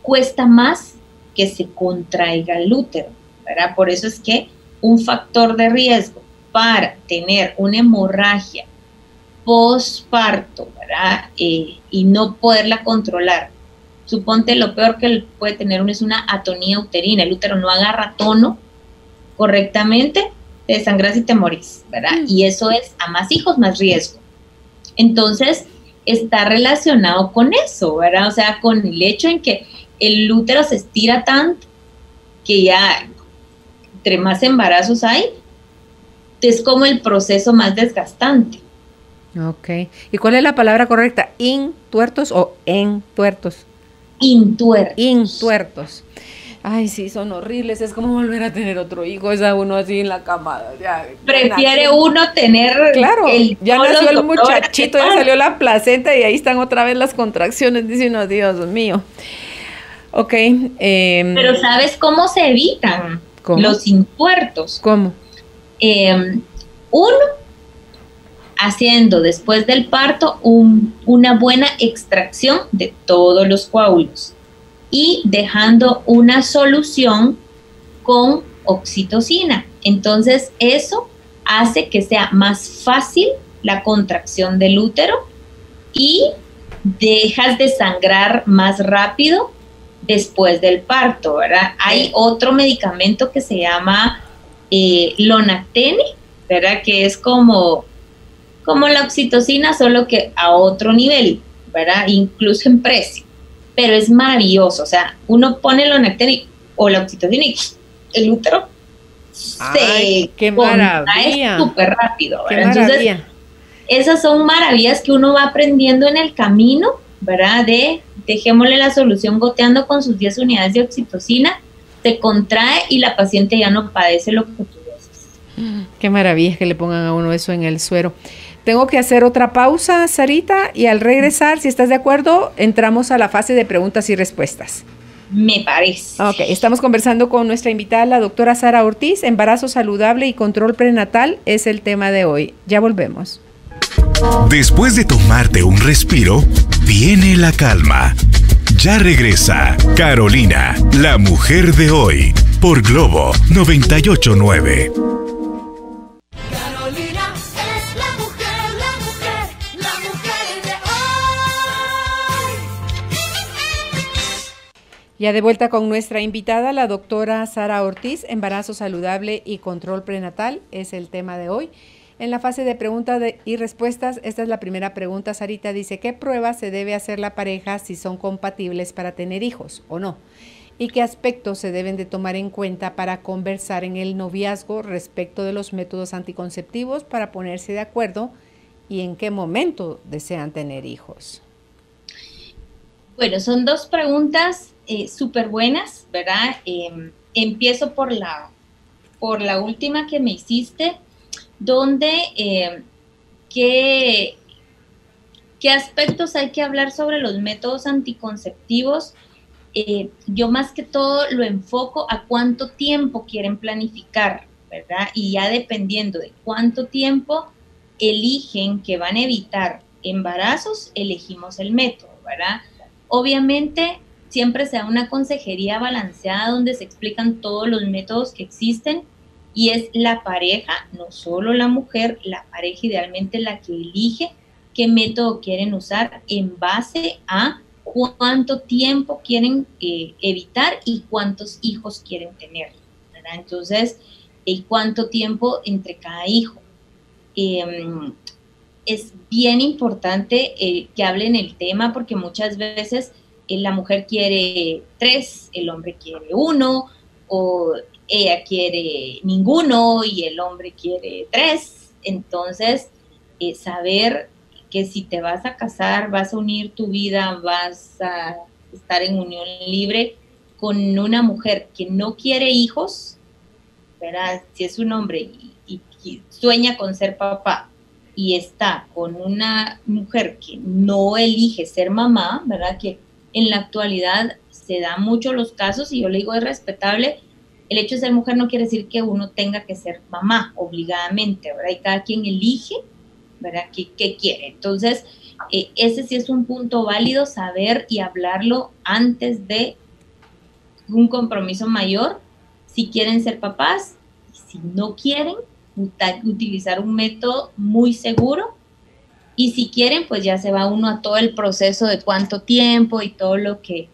[SPEAKER 3] cuesta más que se contraiga el útero, ¿verdad? Por eso es que un factor de riesgo para tener una hemorragia postparto, ¿verdad? Y no poderla controlar. Suponte, lo peor que puede tener uno es una atonía uterina, el útero no agarra tono correctamente, te desangras y te morís, ¿verdad? Y eso es, a más hijos, más riesgo. Entonces, está relacionado con eso, ¿verdad? O sea, con el hecho en que el útero se estira tanto que ya, entre más embarazos hay, es como el proceso más desgastante.
[SPEAKER 2] Ok. ¿Y cuál es la palabra correcta? ¿Intuertos o entuertos? Intuertos. Ay, sí, son horribles. Es como volver a tener otro hijo. Es a uno así en la cama. Ya,
[SPEAKER 3] prefiere uno tener.
[SPEAKER 2] Claro, ya nació el muchachito, ya
[SPEAKER 3] ¡ah!
[SPEAKER 2] salió la placenta y ahí están otra vez las contracciones. Dice uno, Dios mío. Ok.
[SPEAKER 3] Pero ¿sabes cómo se evitan los intuertos?
[SPEAKER 2] ¿Cómo?
[SPEAKER 3] Uno, haciendo después del parto una buena extracción de todos los coágulos y dejando una solución con oxitocina. Entonces eso hace que sea más fácil la contracción del útero y dejas de sangrar más rápido después del parto, ¿verdad? Hay otro medicamento que se llama Lonactene, ¿verdad? Que es como la oxitocina, solo que a otro nivel, ¿verdad? Incluso en precio, pero es maravilloso. O sea, uno pone Lonactene o la oxitocina y el útero se contrae súper rápido, ¿verdad? Entonces, esas son maravillas que uno va aprendiendo en el camino, ¿verdad? Dejémosle la solución goteando con sus 10 unidades de oxitocina, se contrae y la paciente ya no padece lo que tú dices.
[SPEAKER 2] Qué maravilla que le pongan a uno eso en el suero. Tengo que hacer otra pausa, Sarita, y al regresar, si estás de acuerdo, entramos a la fase de preguntas y respuestas.
[SPEAKER 3] Me parece.
[SPEAKER 2] Ok, estamos conversando con nuestra invitada, la doctora Sara Ortiz. Embarazo saludable y control prenatal es el tema de hoy. Ya volvemos.
[SPEAKER 1] Después de tomarte un respiro, viene la calma. Ya regresa Carolina, la mujer de hoy, por Globo 98.9.
[SPEAKER 4] Carolina es la mujer de hoy.
[SPEAKER 2] Ya de vuelta con nuestra invitada, la doctora Sara Ortiz. Embarazo saludable y control prenatal es el tema de hoy. En la fase de preguntas y respuestas, esta es la primera pregunta. Sarita dice, ¿qué pruebas se debe hacer la pareja si son compatibles para tener hijos o no? ¿Y qué aspectos se deben de tomar en cuenta para conversar en el noviazgo respecto de los métodos anticonceptivos para ponerse de acuerdo y en qué momento desean tener hijos?
[SPEAKER 3] Bueno, son dos preguntas súper buenas, ¿verdad? Empiezo por la última que me hiciste, donde ¿qué aspectos hay que hablar sobre los métodos anticonceptivos? Yo más que todo lo enfoco a cuánto tiempo quieren planificar, ¿verdad? Y ya dependiendo de cuánto tiempo eligen que van a evitar embarazos, elegimos el método, ¿verdad? Obviamente siempre se da una consejería balanceada donde se explican todos los métodos que existen y es la pareja, no solo la mujer, la pareja idealmente la que elige qué método quieren usar en base a cuánto tiempo quieren evitar y cuántos hijos quieren tener, ¿verdad? Entonces, cuánto tiempo entre cada hijo. Es bien importante que hablen el tema porque muchas veces la mujer quiere 3, el hombre quiere 1, o ella quiere ninguno y el hombre quiere 3. Entonces, saber que si te vas a casar, vas a unir tu vida, vas a estar en unión libre con una mujer que no quiere hijos, ¿verdad? Si es un hombre y sueña con ser papá y está con una mujer que no elige ser mamá, ¿verdad? Que en la actualidad se da mucho los casos y yo le digo es respetable. El hecho de ser mujer no quiere decir que uno tenga que ser mamá obligadamente, ¿verdad? Y cada quien elige, ¿verdad? ¿Qué quiere? Entonces, ese sí es un punto válido, saber y hablarlo antes de un compromiso mayor, si quieren ser papás, si no quieren, utilizar un método muy seguro, y si quieren, pues ya se va uno a todo el proceso de cuánto tiempo y todo lo que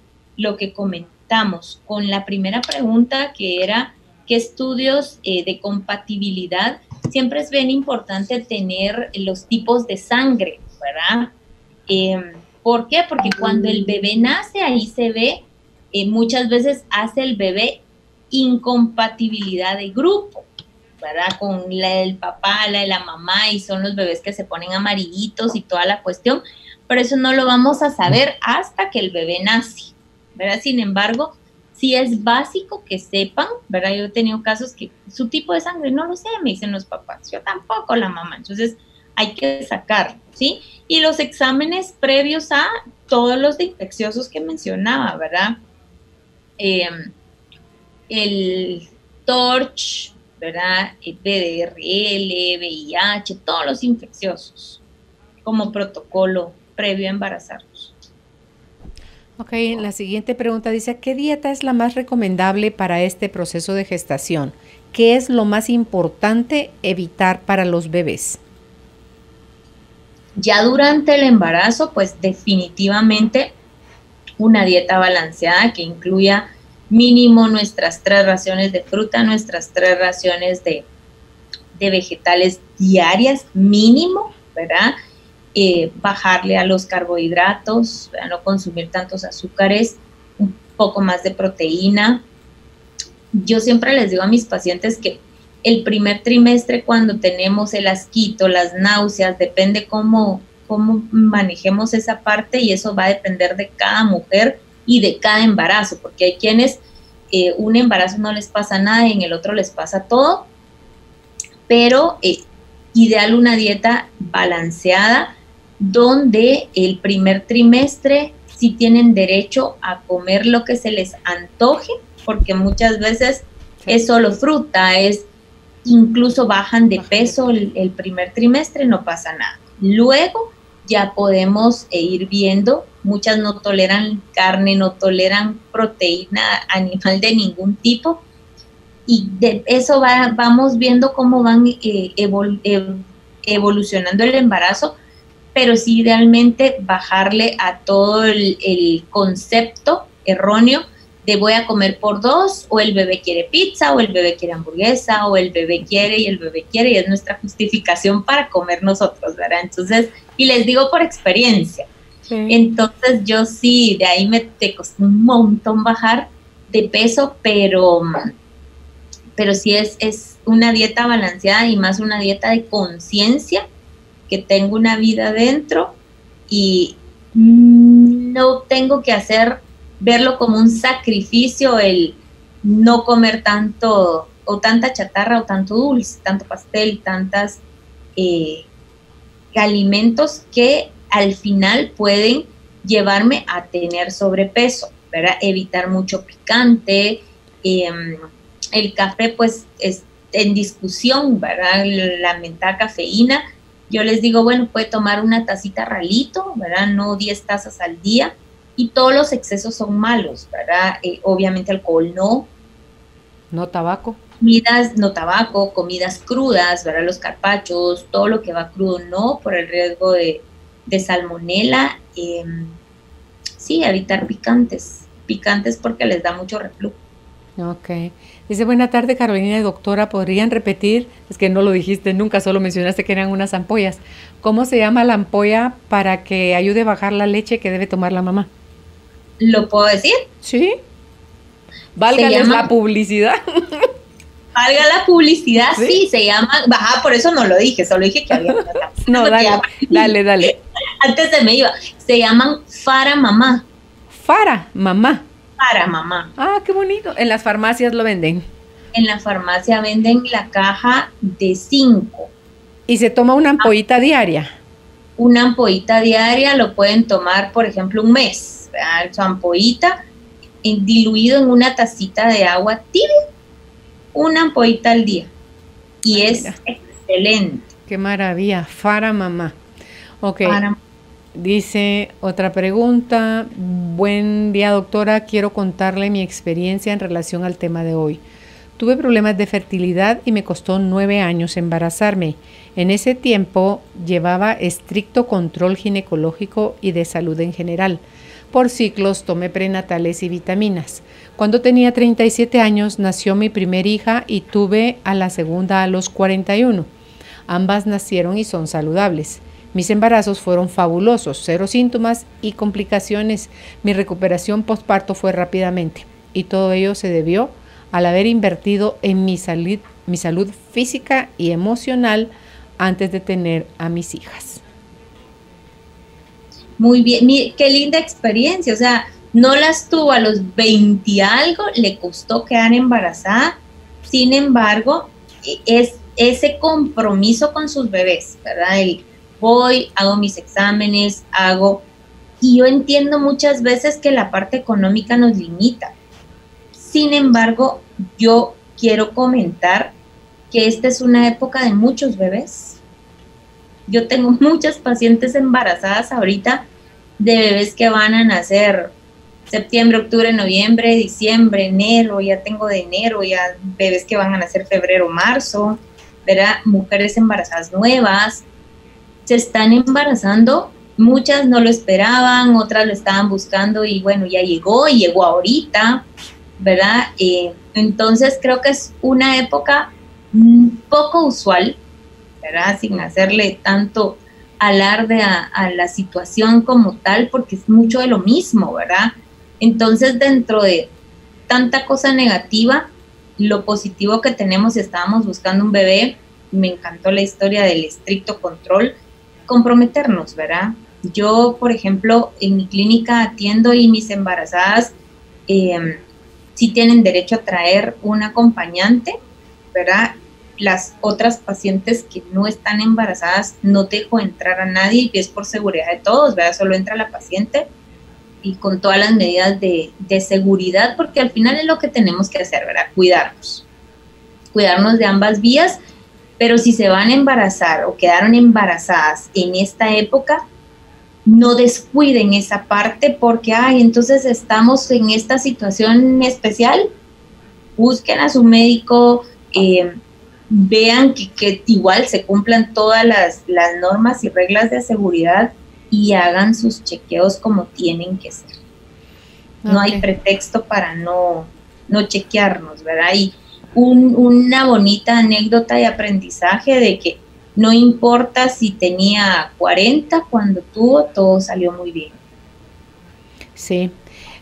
[SPEAKER 3] comentamos. Con la primera pregunta que era, ¿qué estudios de compatibilidad? Siempre es bien importante tener los tipos de sangre, ¿verdad? ¿Por qué? Porque cuando el bebé nace, ahí se ve, muchas veces hace el bebé incompatibilidad de grupo, ¿verdad? Con el papá, la mamá, y son los bebés que se ponen amarillitos y toda la cuestión, pero eso no lo vamos a saber hasta que el bebé nace, ¿verdad? Sin embargo, sí es básico que sepan, ¿verdad? Yo he tenido casos que su tipo de sangre no lo sé, me dicen los papás, yo tampoco, la mamá, entonces hay que sacarlo, ¿sí? Y los exámenes previos a todos los de infecciosos que mencionaba, ¿verdad? El TORCH, ¿verdad? VDRL, VIH, todos los infecciosos como protocolo previo a embarazarlos.
[SPEAKER 2] Ok, la siguiente pregunta dice, ¿qué dieta es la más recomendable para este proceso de gestación? ¿Qué es lo más importante evitar para los bebés?
[SPEAKER 3] Ya durante el embarazo, pues definitivamente una dieta balanceada que incluya mínimo nuestras 3 raciones de fruta, nuestras 3 raciones de vegetales diarias, mínimo, ¿verdad? Bajarle a los carbohidratos, ¿verdad? No consumir tantos azúcares, un poco más de proteína. Yo siempre les digo a mis pacientes que el primer trimestre, cuando tenemos el asquito, las náuseas, depende cómo manejemos esa parte, y eso va a depender de cada mujer y de cada embarazo, porque hay quienes un embarazo no les pasa nada y en el otro les pasa todo, pero ideal una dieta balanceada, donde el primer trimestre sí tienen derecho a comer lo que se les antoje, porque muchas veces es solo fruta, incluso bajan de peso el primer trimestre, no pasa nada. Luego ya podemos ir viendo, muchas no toleran carne, no toleran proteína animal de ningún tipo, y de eso vamos viendo cómo van evolucionando el embarazo, pero sí idealmente bajarle a todo el concepto erróneo de voy a comer por dos, o el bebé quiere pizza, o el bebé quiere hamburguesa, o el bebé quiere, y es nuestra justificación para comer nosotros, ¿verdad? Entonces, y les digo por experiencia. Sí. Entonces yo sí, de ahí te costó un montón bajar de peso, pero sí es una dieta balanceada y más una dieta de conciencia, que tengo una vida dentro y no tengo que verlo como un sacrificio el no comer tanto o tanta chatarra o tanto dulce, tanto pastel, tantas alimentos que al final pueden llevarme a tener sobrepeso, ¿verdad? Evitar mucho picante, el café pues es en discusión, ¿verdad? La mentada cafeína, yo les digo, bueno, puede tomar una tacita ralito, ¿verdad? No 10 tazas al día, y todos los excesos son malos, ¿verdad? Obviamente alcohol no.
[SPEAKER 2] No tabaco.
[SPEAKER 3] No tabaco, comidas crudas, ¿verdad? Los carpachos, todo lo que va crudo no, por el riesgo de salmonela. Sí, evitar picantes porque les da mucho reflujo.
[SPEAKER 2] Ok. Dice, buena tarde, Carolina y doctora, ¿podrían repetir? Es que no lo dijiste nunca, solo mencionaste que eran unas ampollas. ¿Cómo se llama la ampolla para que ayude a bajar la leche que debe tomar la mamá?
[SPEAKER 3] ¿Lo puedo decir?
[SPEAKER 2] Sí. Válgales la publicidad.
[SPEAKER 3] Valga la publicidad, sí, se llama, por eso no lo dije, solo dije que había.
[SPEAKER 2] No, dale.
[SPEAKER 3] Antes se me iba, se llaman Fara Mamá.
[SPEAKER 2] Fara Mamá.
[SPEAKER 3] Para mamá.
[SPEAKER 2] Ah, qué bonito. En las farmacias lo venden.
[SPEAKER 3] En la farmacia venden la caja de 5.
[SPEAKER 2] ¿Y se toma una ampollita diaria?
[SPEAKER 3] Una ampollita diaria lo pueden tomar, por ejemplo, un mes. ¿Verdad? Su ampollita diluido en una tacita de agua tibia. Una ampollita al día. Y es excelente.
[SPEAKER 2] Qué maravilla. Fara Mamá. Ok. Dice otra pregunta, buen día doctora, quiero contarle mi experiencia en relación al tema de hoy. Tuve problemas de fertilidad y me costó 9 años embarazarme. En ese tiempo llevaba estricto control ginecológico y de salud en general. Por ciclos tomé prenatales y vitaminas. Cuando tenía 37 años nació mi primer hija y tuve a la segunda a los 41. Ambas nacieron y son saludables. Mis embarazos fueron fabulosos, 0 síntomas y complicaciones. Mi recuperación postparto fue rápidamente y todo ello se debió al haber invertido en mi salud física y emocional antes de tener a mis hijas.
[SPEAKER 3] Muy bien, qué linda experiencia, o sea, no las tuvo a los 20 y algo, le costó quedar embarazada, sin embargo, es ese compromiso con sus bebés, ¿verdad? Voy, hago mis exámenes, y yo entiendo muchas veces que la parte económica nos limita. Sin embargo, yo quiero comentar que esta es una época de muchos bebés. Yo tengo muchas pacientes embarazadas ahorita de bebés que van a nacer septiembre, octubre, noviembre, diciembre, enero, ya tengo de enero, ya bebés que van a nacer febrero, marzo, ¿verdad? Mujeres embarazadas nuevas. Se están embarazando, muchas no lo esperaban, otras lo estaban buscando y bueno, ya llegó ahorita, ¿verdad? Entonces creo que es una época poco usual, ¿verdad? Sin hacerle tanto alarde a la situación como tal, porque es mucho de lo mismo, ¿verdad? Entonces dentro de tanta cosa negativa, lo positivo que tenemos, si estábamos buscando un bebé, me encantó la historia del estricto control, comprometernos, ¿verdad? Yo, por ejemplo, en mi clínica atiendo y mis embarazadas sí tienen derecho a traer un acompañante, ¿verdad? las otras pacientes que no están embarazadas, no dejo entrar a nadie y es por seguridad de todos, ¿verdad? Solo entra la paciente y con todas las medidas de seguridad, porque al final es lo que tenemos que hacer, ¿verdad? Cuidarnos de ambas vías, pero si se van a embarazar o quedaron embarazadas en esta época, no descuiden esa parte porque, entonces estamos en esta situación especial, busquen a su médico, vean que igual se cumplan todas las normas y reglas de seguridad y hagan sus chequeos como tienen que ser. No hay pretexto para no chequearnos, ¿verdad? Y una bonita anécdota de aprendizaje de que no importa si tenía 40, cuando tuvo, todo salió muy bien.
[SPEAKER 2] Sí.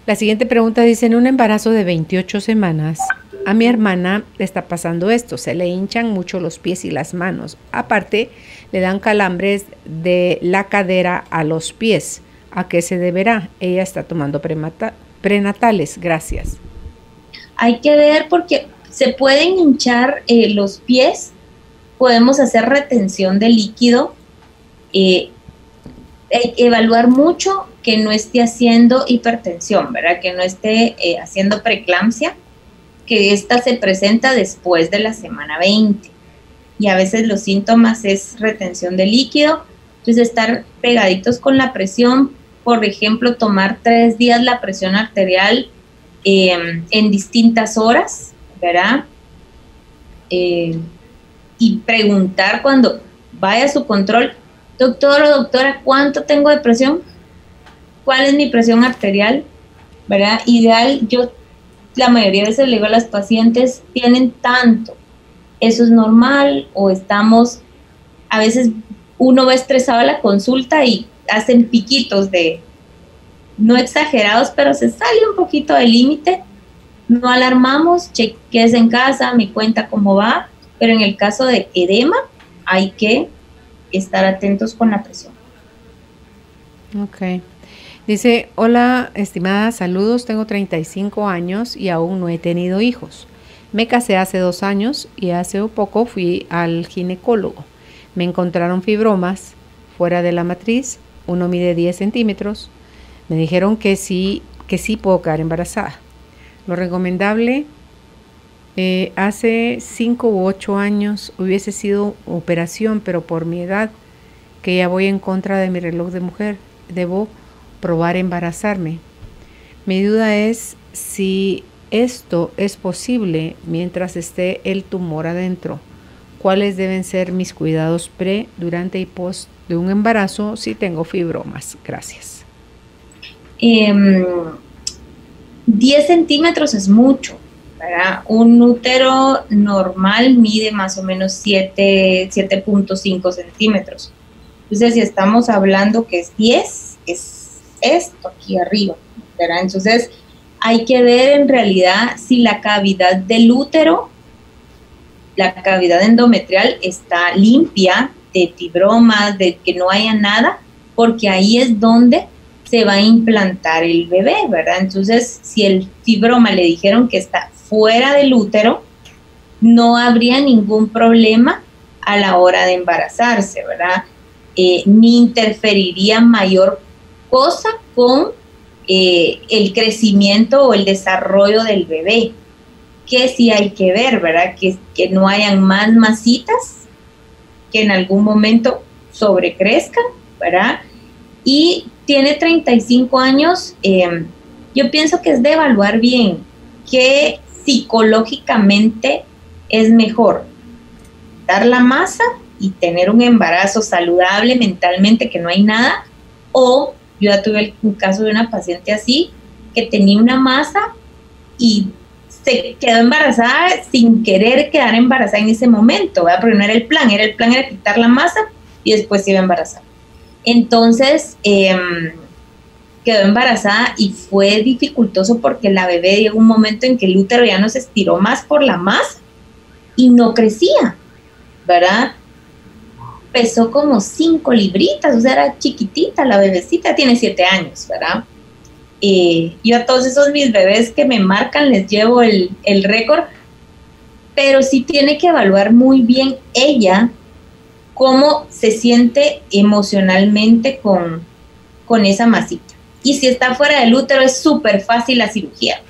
[SPEAKER 2] La siguiente pregunta dice, en un embarazo de 28 semanas, a mi hermana le está pasando esto, se le hinchan mucho los pies y las manos. Aparte, le dan calambres de la cadera a los pies. ¿A qué se deberá? Ella está tomando prenatales. Gracias.
[SPEAKER 3] Hay que ver porque se pueden hinchar los pies, podemos hacer retención de líquido, hay que evaluar mucho que no esté haciendo hipertensión, ¿verdad? Que no esté haciendo preeclampsia, que esta se presenta después de la semana 20 y a veces los síntomas es retención de líquido, entonces estar pegaditos con la presión, por ejemplo, tomar 3 días la presión arterial en distintas horas, ¿verdad? Y preguntar cuando vaya a su control, doctor o doctora, ¿cuánto tengo de presión? ¿Cuál es mi presión arterial? ¿Verdad? Ideal, yo la mayoría de veces le digo a las pacientes, tienen tanto, eso es normal, o estamos, a veces uno va estresado a la consulta y hacen piquitos de, no exagerados, pero se sale un poquito del límite, no alarmamos, chequees en casa, me cuenta cómo va, pero en el caso de edema hay que estar atentos con la presión.
[SPEAKER 2] Ok. Dice, hola estimada, saludos, tengo 35 años y aún no he tenido hijos. Me casé hace 2 años y hace poco fui al ginecólogo. Me encontraron fibromas fuera de la matriz, uno mide 10 centímetros. Me dijeron que sí puedo quedar embarazada. Lo recomendable, hace 5 u 8 años hubiese sido operación, pero por mi edad, que ya voy en contra de mi reloj de mujer, debo probar embarazarme. Mi duda es si esto es posible mientras esté el tumor adentro. ¿Cuáles deben ser mis cuidados pre, durante y post de un embarazo si tengo fibromas? Gracias.
[SPEAKER 3] 10 centímetros es mucho, ¿verdad? Un útero normal mide más o menos 7.5 centímetros. Entonces, si estamos hablando que es 10, es esto aquí arriba, ¿verdad? Entonces, hay que ver en realidad si la cavidad del útero, la cavidad endometrial está limpia de fibromas, de que no haya nada, porque ahí es donde se va a implantar el bebé, ¿verdad? Entonces, si el fibroma le dijeron que está fuera del útero, no habría ningún problema a la hora de embarazarse, ¿verdad? Ni interferiría mayor cosa con el crecimiento o el desarrollo del bebé, que sí hay que ver, ¿verdad? Que no hayan más masitas que en algún momento sobrecrezcan, ¿verdad? Y tiene 35 años, yo pienso que es de evaluar bien qué psicológicamente es mejor, dar la masa y tener un embarazo saludable mentalmente, que no hay nada, o yo ya tuve un caso de una paciente así, que tenía una masa y se quedó embarazada sin querer quedar embarazada en ese momento, ¿verdad? Porque no era el plan era quitar la masa y después se iba a embarazar. Entonces, quedó embarazada y fue dificultoso porque la bebé llegó un momento en que el útero ya no se estiró más por la masa y no crecía, ¿verdad? Pesó como 5 libritas, o sea, era chiquitita la bebecita, tiene 7 años, ¿verdad? Yo a todos esos mis bebés que me marcan les llevo el récord, pero sí tiene que evaluar muy bien ella cómo se siente emocionalmente con esa masita. Y si está fuera del útero es súper fácil la cirugía.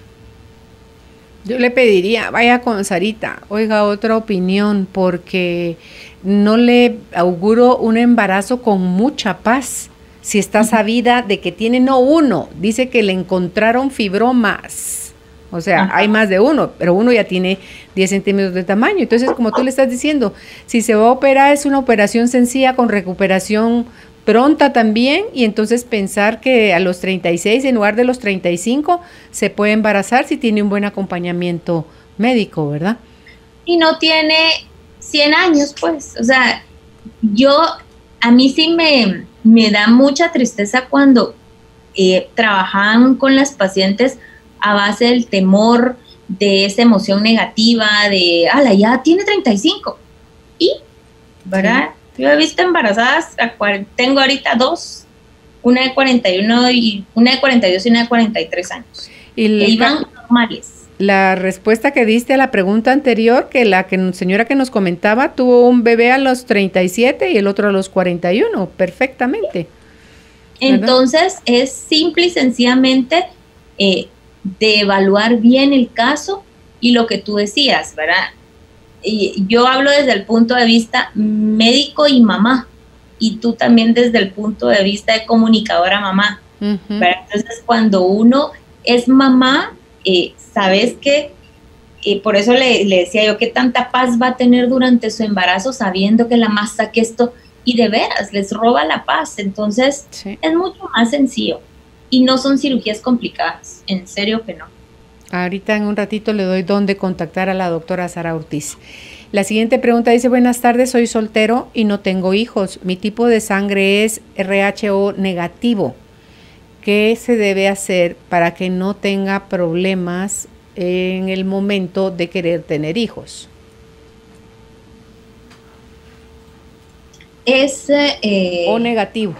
[SPEAKER 2] Yo le pediría, vaya con Sarita, oiga, otra opinión, porque no le auguro un embarazo con mucha paz. Si está sabida de que tiene no uno, dice que le encontraron fibromas. O sea,
[SPEAKER 3] Ajá.
[SPEAKER 2] hay más de uno, pero uno ya tiene 10 centímetros de tamaño. Entonces, como tú le estás diciendo, si se va a operar es una operación sencilla con recuperación pronta también, y entonces pensar que a los 36 en lugar de los 35 se puede embarazar si tiene un buen acompañamiento médico, ¿verdad?
[SPEAKER 3] Y no tiene 100 años, pues. O sea, a mí sí me da mucha tristeza cuando trabajan con las pacientes a base del temor, de esa emoción negativa, de, ala, ya tiene 35. Y, ¿verdad? Sí. Yo he visto embarazadas, tengo ahorita 2, una de 41 y una de 42 y una de 43 años. Y iban normales.
[SPEAKER 2] La respuesta que diste a la pregunta anterior, que la señora que nos comentaba tuvo un bebé a los 37 y el otro a los 41, perfectamente.
[SPEAKER 3] Entonces, es simple y sencillamente de evaluar bien el caso y lo que tú decías, ¿verdad? Y yo hablo desde el punto de vista médico y mamá, y tú también desde el punto de vista de comunicadora mamá, ¿verdad? Entonces, cuando uno es mamá, sabes que, por eso le decía yo, que tanta paz va a tener durante su embarazo sabiendo que la masa que esto, y de veras, les roba la paz. Entonces, sí, es mucho más sencillo. Y no son cirugías complicadas, en serio que no.
[SPEAKER 2] Ahorita en un ratito le doy dónde contactar a la doctora Sara Ortiz. La siguiente pregunta dice, buenas tardes, soy soltero y no tengo hijos. Mi tipo de sangre es RHO negativo. ¿Qué se debe hacer para que no tenga problemas en el momento de querer tener hijos?
[SPEAKER 3] Es
[SPEAKER 2] O negativo.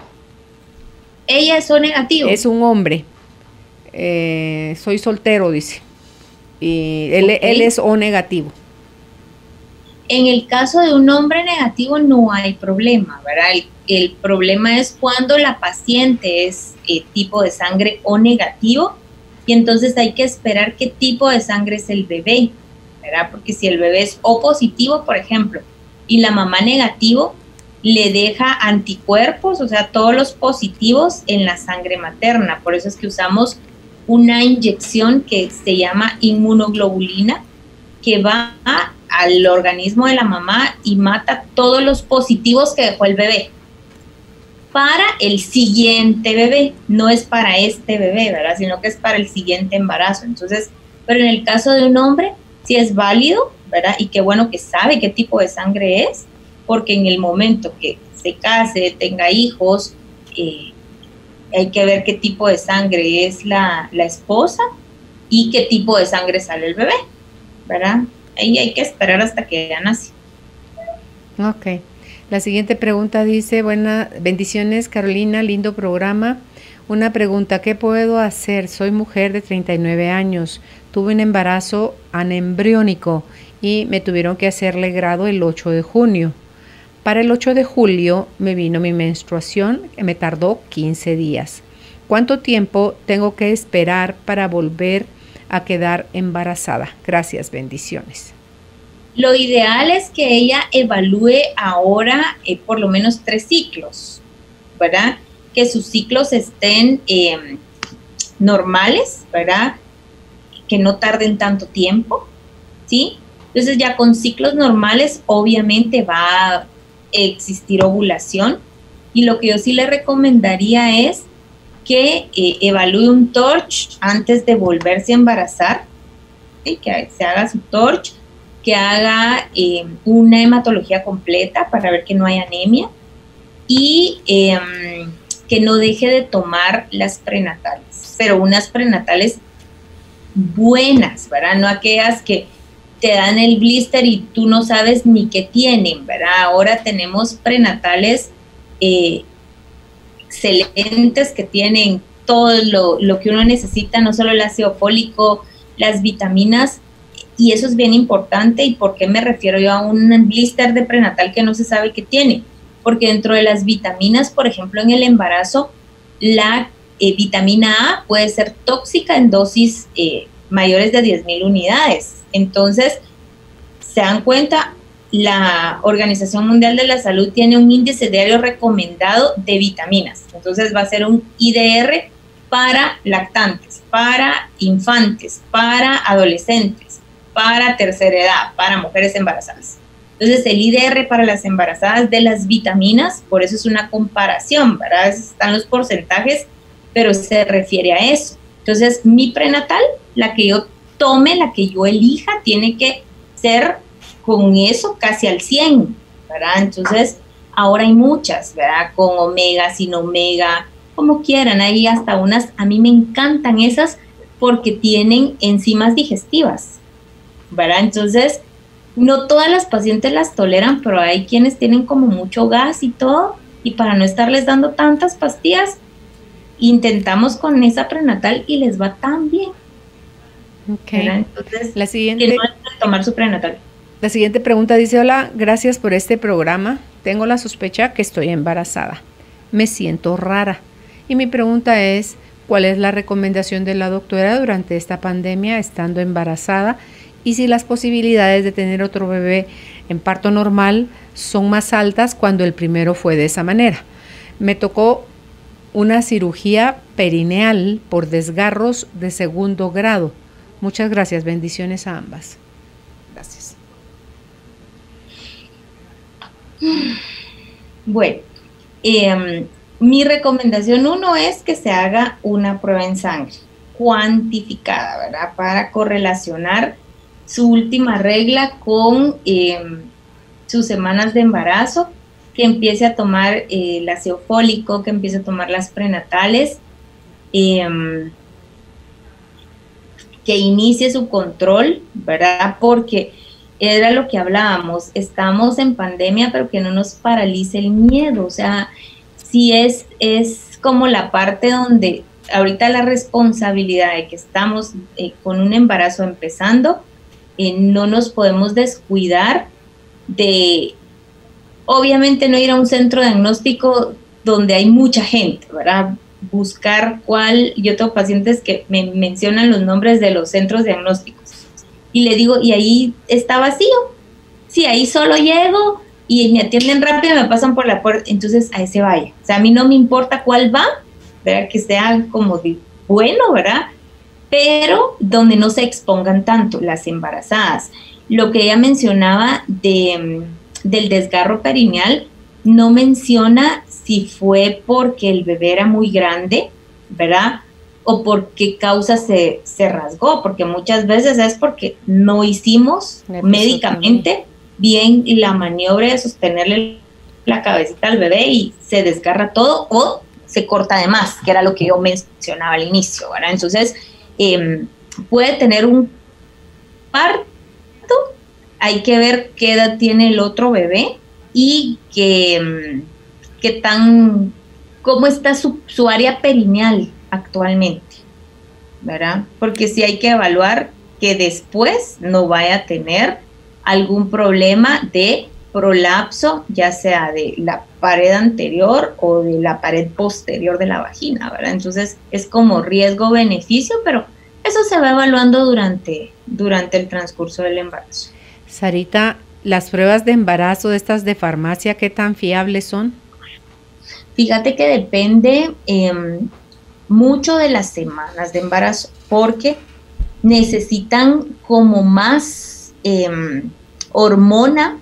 [SPEAKER 3] Ella es O negativo.
[SPEAKER 2] Es un hombre. Soy soltero, dice. Y él es O negativo.
[SPEAKER 3] En el caso de un hombre negativo no hay problema, ¿verdad? El problema es cuando la paciente es tipo de sangre O negativo, y entonces hay que esperar qué tipo de sangre es el bebé, ¿verdad? Porque si el bebé es O positivo, por ejemplo, y la mamá negativo, le deja anticuerpos, o sea, todos los positivos en la sangre materna. Por eso es que usamos una inyección que se llama inmunoglobulina, que va al organismo de la mamá y mata todos los positivos que dejó el bebé para el siguiente bebé. No es para este bebé, ¿verdad? Sino que es para el siguiente embarazo. Entonces, pero en el caso de un hombre, sí es válido, ¿verdad? Y qué bueno que sabe qué tipo de sangre es, porque en el momento que se case, tenga hijos, hay que ver qué tipo de sangre es la esposa y qué tipo de sangre sale el bebé, ¿verdad? Ahí hay que esperar hasta que ya nace.
[SPEAKER 2] Ok. La siguiente pregunta dice, bendiciones Carolina, lindo programa. Una pregunta, ¿qué puedo hacer? Soy mujer de 39 años, tuve un embarazo anembriónico y me tuvieron que hacerle grado el 8 de junio. Para el 8 de julio me vino mi menstruación, que me tardó 15 días. ¿Cuánto tiempo tengo que esperar para volver a quedar embarazada? Gracias, bendiciones.
[SPEAKER 3] Lo ideal es que ella evalúe ahora por lo menos 3 ciclos, ¿verdad? Que sus ciclos estén normales, ¿verdad? Que no tarden tanto tiempo, ¿sí? Entonces ya con ciclos normales obviamente va a existir ovulación, y lo que yo sí le recomendaría es que evalúe un TORCH antes de volverse a embarazar, ¿sí? Que se haga su TORCH, que haga una hematología completa para ver que no hay anemia, y que no deje de tomar las prenatales, pero unas prenatales buenas, ¿verdad? No aquellas que te dan el blister y tú no sabes ni qué tienen, ¿verdad? Ahora tenemos prenatales excelentes que tienen todo lo que uno necesita, no solo el ácido fólico, las vitaminas y eso es bien importante. ¿Y por qué me refiero yo a un blister de prenatal que no se sabe qué tiene? Porque dentro de las vitaminas, por ejemplo, en el embarazo, la vitamina A puede ser tóxica en dosis mayores de 10.000 unidades. Entonces, se dan cuenta, la Organización Mundial de la Salud tiene un índice diario recomendado de vitaminas. Entonces, va a ser un IDR para lactantes, para infantes, para adolescentes, para tercera edad, para mujeres embarazadas. Entonces, el IDR para las embarazadas de las vitaminas, por eso es una comparación, ¿verdad? Están los porcentajes, pero se refiere a eso. Entonces, mi prenatal, la que yo tome, la que yo elija, tiene que ser con eso casi al 100, ¿verdad? Entonces, ahora hay muchas, ¿verdad? Con omega, sin omega, como quieran. Hay hasta unas, a mí me encantan esas porque tienen enzimas digestivas, ¿verdad? Entonces, no todas las pacientes las toleran, pero hay quienes tienen como mucho gas y todo, y para no estarles dando tantas pastillas, intentamos con esa prenatal y les va tan bien.
[SPEAKER 2] Okay.
[SPEAKER 3] Entonces,
[SPEAKER 2] la siguiente,
[SPEAKER 3] que no deben tomar su prenatal.
[SPEAKER 2] La siguiente pregunta dice: hola, gracias por este programa. Tengo la sospecha que estoy embarazada. Me siento rara. Y mi pregunta es, ¿cuál es la recomendación de la doctora durante esta pandemia estando embarazada? Y si las posibilidades de tener otro bebé en parto normal son más altas cuando el primero fue de esa manera. Me tocó una cirugía perineal por desgarros de 2º grado. Muchas gracias, bendiciones a ambas. Gracias.
[SPEAKER 3] Bueno, mi recomendación 1 es que se haga una prueba en sangre cuantificada, ¿verdad? Para correlacionar su última regla con sus semanas de embarazo, que empiece a tomar el ácido fólico, que empiece a tomar las prenatales, que inicie su control, ¿verdad? Porque era lo que hablábamos, estamos en pandemia, pero que no nos paralice el miedo. O sea, sí es como la parte donde ahorita la responsabilidad de que estamos con un embarazo empezando, no nos podemos descuidar de, obviamente, no ir a un centro diagnóstico donde hay mucha gente, ¿verdad? Buscar yo tengo pacientes que me mencionan los nombres de los centros diagnósticos y le digo, ¿y ahí está vacío? Sí, ahí solo llego y me atienden rápido y me pasan por la puerta, entonces a ese vaya. O sea, a mí no me importa cuál va, ¿verdad? Que sea como bueno, ¿verdad? Pero donde no se expongan tanto las embarazadas. Lo que ella mencionaba del desgarro perineal, no menciona si fue porque el bebé era muy grande, ¿verdad? O por qué causa se rasgó, porque muchas veces es porque no hicimos médicamente bien la maniobra de sostenerle la cabecita al bebé y se desgarra todo o se corta de más, que era lo que yo mencionaba al inicio, ¿verdad? Entonces, puede tener un parto, hay que ver qué edad tiene el otro bebé y cómo está su área perineal actualmente, ¿verdad? Porque sí hay que evaluar que después no vaya a tener algún problema de prolapso, ya sea de la pared anterior o de la pared posterior de la vagina, ¿verdad? Entonces es como riesgo-beneficio, pero eso se va evaluando durante el transcurso del embarazo.
[SPEAKER 2] Sarita, ¿las pruebas de embarazo de estas de farmacia qué tan fiables son?
[SPEAKER 3] Fíjate que depende mucho de las semanas de embarazo, porque necesitan como más hormona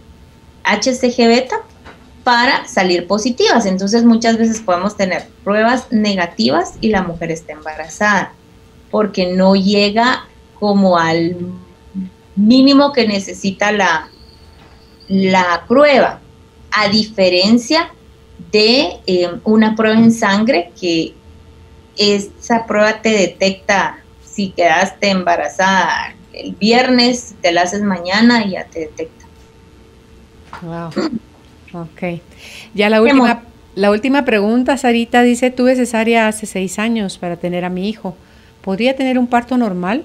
[SPEAKER 3] HCG beta para salir positivas. Entonces muchas veces podemos tener pruebas negativas y la mujer está embarazada, porque no llega como al mínimo que necesita la prueba, a diferencia de una prueba en sangre, que esa prueba te detecta si quedaste embarazada el viernes, te la haces mañana y ya te detecta.
[SPEAKER 2] Wow. Ok. Ya la última pregunta, Sarita, dice: tuve cesárea hace 6 años para tener a mi hijo. ¿Podría tener un parto normal?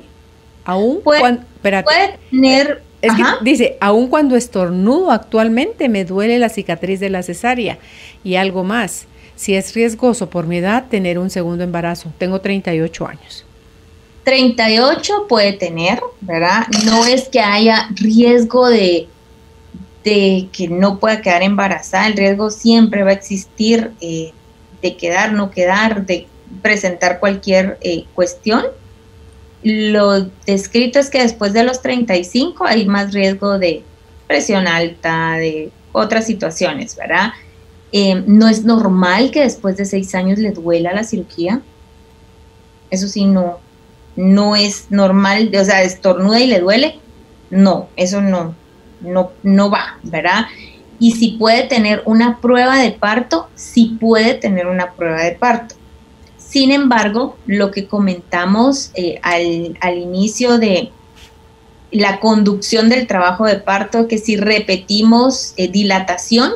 [SPEAKER 2] Aún
[SPEAKER 3] Puede-
[SPEAKER 2] cuando, espérate,
[SPEAKER 3] Puede tener...
[SPEAKER 2] es que
[SPEAKER 3] ajá.
[SPEAKER 2] dice, aún cuando estornudo actualmente me duele la cicatriz de la cesárea. Y algo más, si es riesgoso por mi edad tener un segundo embarazo. Tengo 38 años.
[SPEAKER 3] 38 puede tener, ¿verdad? No es que haya riesgo de que no pueda quedar embarazada, el riesgo siempre va a existir, de quedar, no quedar, de presentar cualquier cuestión. Lo descrito es que después de los 35 hay más riesgo de presión alta, de otras situaciones, ¿verdad? No es normal que después de 6 años le duela la cirugía. Eso sí, no es normal, o sea, estornuda y le duele. No, eso no va, ¿verdad? Y si puede tener una prueba de parto, sí puede tener una prueba de parto. Sin embargo, lo que comentamos al inicio de la conducción del trabajo de parto, que si repetimos dilatación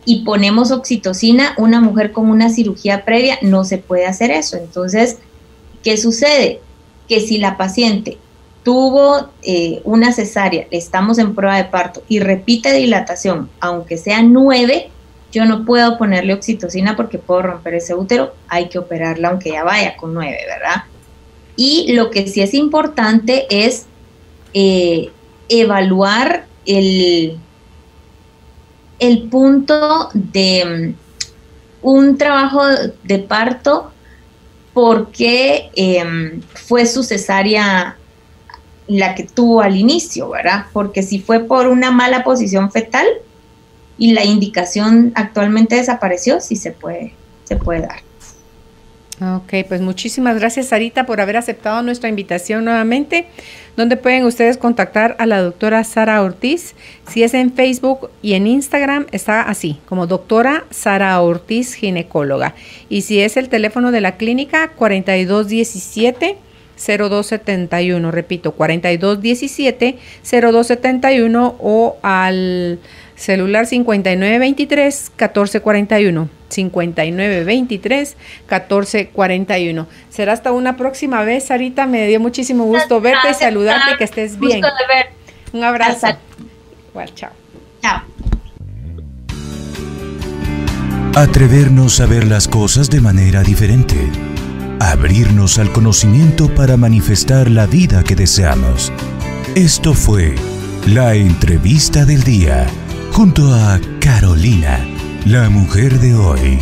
[SPEAKER 3] y ponemos oxitocina, una mujer con una cirugía previa no se puede hacer eso. Entonces, ¿qué sucede? Que si la paciente tuvo una cesárea, estamos en prueba de parto y repite dilatación, aunque sea 9, yo no puedo ponerle oxitocina porque puedo romper ese útero, hay que operarla aunque ya vaya con 9, ¿verdad? Y lo que sí es importante es evaluar el punto de un trabajo de parto, porque fue su cesárea la que tuvo al inicio, ¿verdad? Porque si fue por una mala posición fetal y la indicación actualmente desapareció, sí se puede dar.
[SPEAKER 2] Ok, pues muchísimas gracias, Sarita, por haber aceptado nuestra invitación nuevamente. ¿Dónde pueden ustedes contactar a la doctora Sara Ortiz? Si es en Facebook y en Instagram, está así, como doctora Sara Ortiz, ginecóloga. Y si es el teléfono de la clínica, 4217-0271, repito, 4217-0271, o al celular 5923-1441. 5923-1441. Será hasta una próxima vez, Sarita. Me dio muchísimo gusto verte,
[SPEAKER 3] Gracias,
[SPEAKER 2] saludarte,
[SPEAKER 3] Sara.
[SPEAKER 2] que estés bien.
[SPEAKER 3] Gusto de ver.
[SPEAKER 2] Un abrazo.
[SPEAKER 3] Hasta-
[SPEAKER 2] Igual, chao.
[SPEAKER 3] Chao.
[SPEAKER 1] Atrevernos a ver las cosas de manera diferente. Abrirnos al conocimiento para manifestar la vida que deseamos. Esto fue la entrevista del día, junto a Carolina, la mujer de hoy.